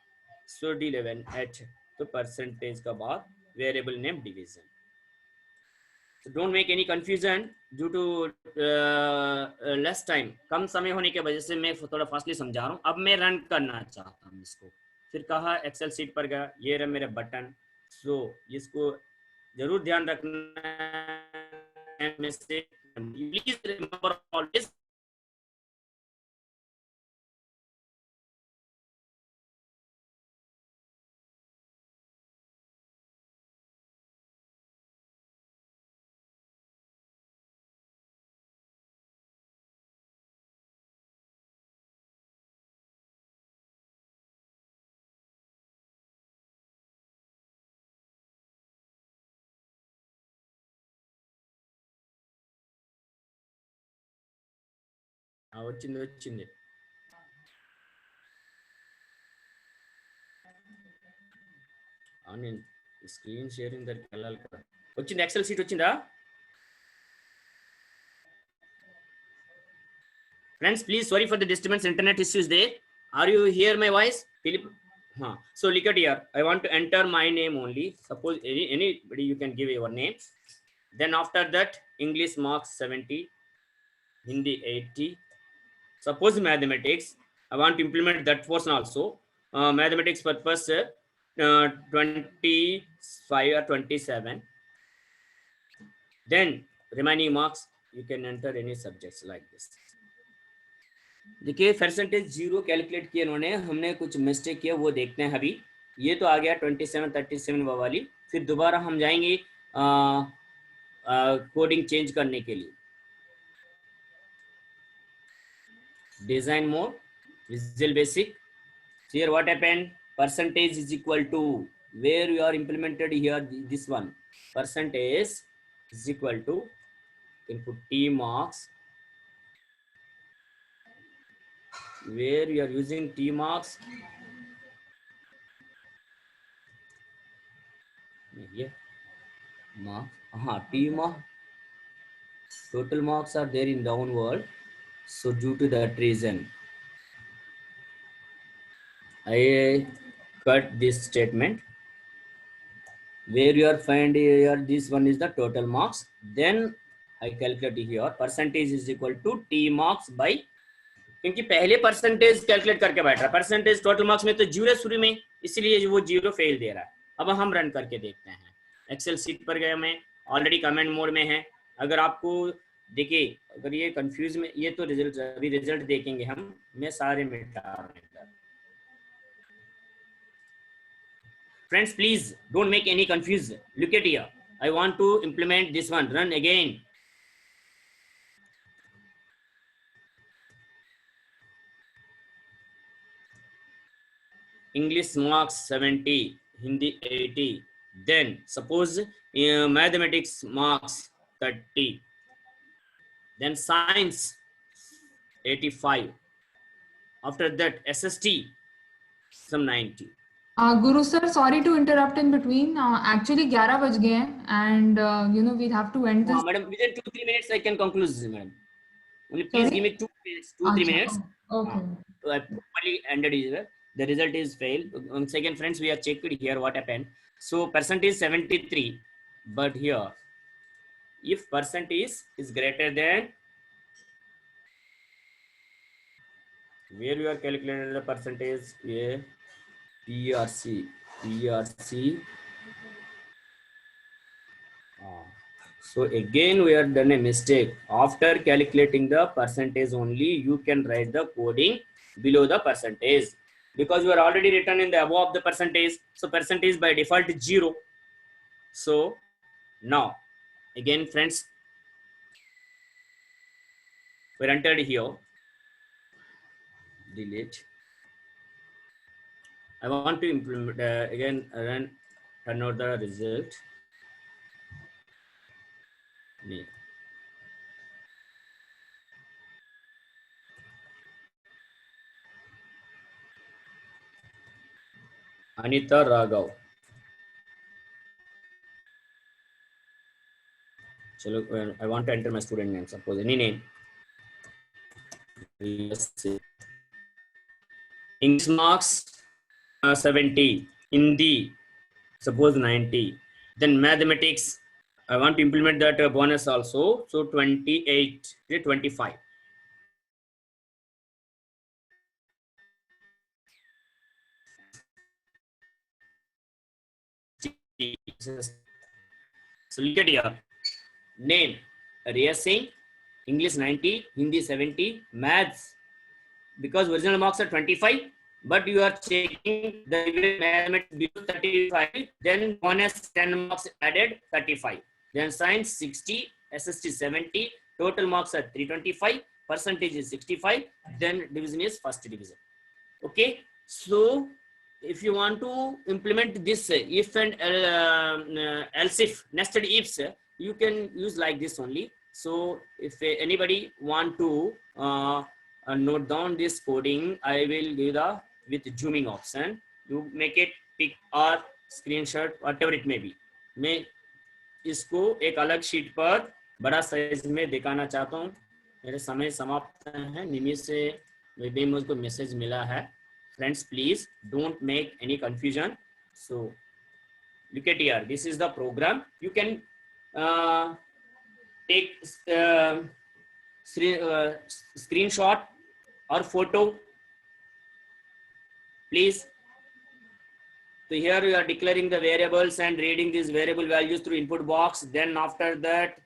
सो D11H, तो परसेंटेज का बाद variable name division. So don't make any confusion due to less time, कम समय होने की वजह से मैं थोड़ा फास्टली समझा रहा हूँ। अब मैं रन करना चाहता हूँ इसको, फिर कहा एक्सेल सीट पर गया, ये रहा मेरे बटन। सो इसको जरूर ध्यान रखना है, प्लीज रिमेंबर ऑलवेज వచ్చింది వచ్చింది నేను స్క్రీన్ షేరింగ్ దగ్గరికి వెళ్ళాలి కదా, వచ్చింది ఎక్సెల్ షీట్ వచ్చిందా friends? Please sorry for the disturbance, internet issues there. Are you hear my voice, Philip? So look at here, I want to enter my name only, suppose anybody you can give your name, then after that English marks 70, Hindi 80, suppose mathematics I want to implement that portion also, mathematics purpose 25 or 27, then remaining marks you can enter any subjects like this। देखिए percentage 0 calculate किया इन्होंने, हमने कुछ mistake किया वो देखते हैं अभी। ये तो आ गया 27 37 वाली, फिर दोबारा हम जाएंगे कोडिंग चेंज करने के लिए, design mode, visual basic, here what happened, percentage is equal to where you are implemented here, this one percentage is equal to input T marks, where you are using T marks here mark, T mark, total marks are there in downward, so due to that reason I cut this statement, where you are find here this one is the total marks, then I calculate here percentage is equal to T marks by, क्योंकि पहले percentage calculate करके बैठ रहा है, percentage total marks में तो 0 शुरू में, इसलिए वो 0 फेल दे रहा है। अब हम रन करके देखते हैं, एक्सेल सीट पर गए, मैं ऑलरेडी कमेंट मोड में है। अगर आपको देखिए अगर ये कंफ्यूज में, ये तो रिजल्ट अभी रिजल्ट देखेंगे हम, मैं सारे मिटा रहा हूं। Friends please don't make any confuse, look at here, I want to implement this one, run again. English marks 70, Hindi 80, then suppose mathematics marks 30, then science 85, after that SST some 90, Guru sir, sorry to interrupt in between. Actually 11 बज गए हैं and we'll have to end this. Madam, within 2-3 minutes I can conclude this, madam. Only please Sorry? give me 2 minutes, 2-3 Acha, minutes. okay. So I properly ended it. The result is fail. Once again, friends, we have checked here what happened. So percentage 73, but here, if percentage is greater than, where you are calculating the percentage, yeah, PRC. So again, we have done a mistake. After calculating the percentage only, you can write the coding below the percentage, because you are already written in the above the percentage. So percentage by default is 0. So now again, friends, we entered here. Delete. I want to implement again, turn out the result. Anita Raghav. So I want to enter my student name. Suppose any name. English marks 70. Hindi, suppose 90. Then mathematics, I want to implement that bonus also. So 28, 25. So look at here. Name, Riya Singh, English 90, Hindi 70, maths, because original marks are 25, but you are checking the mathematics below 35, then bonus 10 marks added 35. Then science 60, SST 70, total marks are 325, percentage is 65, then division is first division. Okay, so if you want to implement this if and else if nested ifs, you can use like this only. So if anybody want to note down this coding, I will give the with zooming option. You make it pic or screenshot, whatever it may be. मैं इसको एक अलग sheet पर बड़ा size में दिखाना चाहता हूँ. मेरे समय समाप्त है. निमी से भी मुझको मैसेज मिला है. Friends, please don't make any confusion. So look at here. This is the program. You can take screenshot or photo, please. So here we are declaring the variables and reading these variable values through input box. Then after that,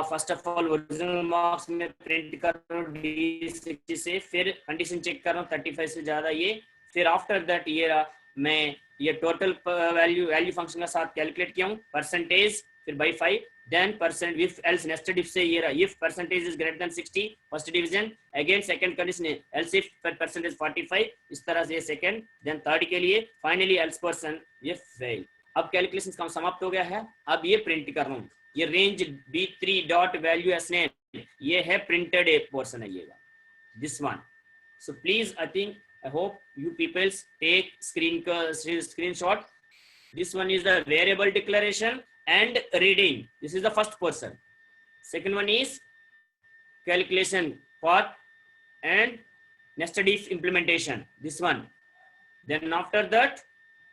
first of all original marks में print कर रहा हूँ D60 से, फिर condition check कर रहा हूँ 35 से ज़्यादा ये, फिर after that ये मैं ये total value function का साथ calculate किया हूँ, percentage फिर by 5, then percent if else nested if से ये रहा, if percentage is greater than 60 first division, again second condition else if percentage 45, इस तरह से second, then third के लिए finally else person ये fail. अब कैलकुलेशन काम समाप्त हो गया है. अब ये प्रिंट कर रहा हूँ. ये रेंज B3 डॉट वैल्यू एसनेम ये है प्रिंटेड एक पोर्शन है ये this one. So please I think I hope you peoples take screenshot. This one is the variable declaration and reading. This is the first portion. Second one is calculation part and nested if implementation. This one. Then after that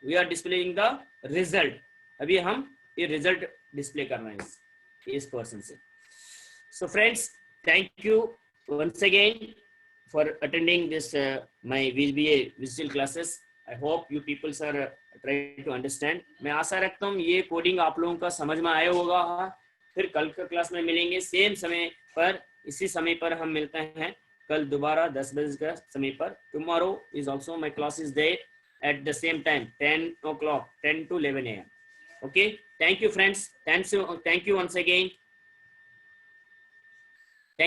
we are displaying the result. अभी हम ये result display करना है इस portion से. So friends, thank you once again for attending this my VBA visual classes. I hope you people are trying to understand. मैं आशा रखता हूँ ये कोडिंग आप लोगों का समझ में आया होगा. फिर कल का क्लास में मिलेंगे सेम समय पर, इसी समय पर हम मिलते हैं कल दोबारा 10 बजे का समय पर. Tomorrow is also my class is there at the same time 10 o'clock 10 to 11 a.m. Okay, thank you friends. Thank you once again.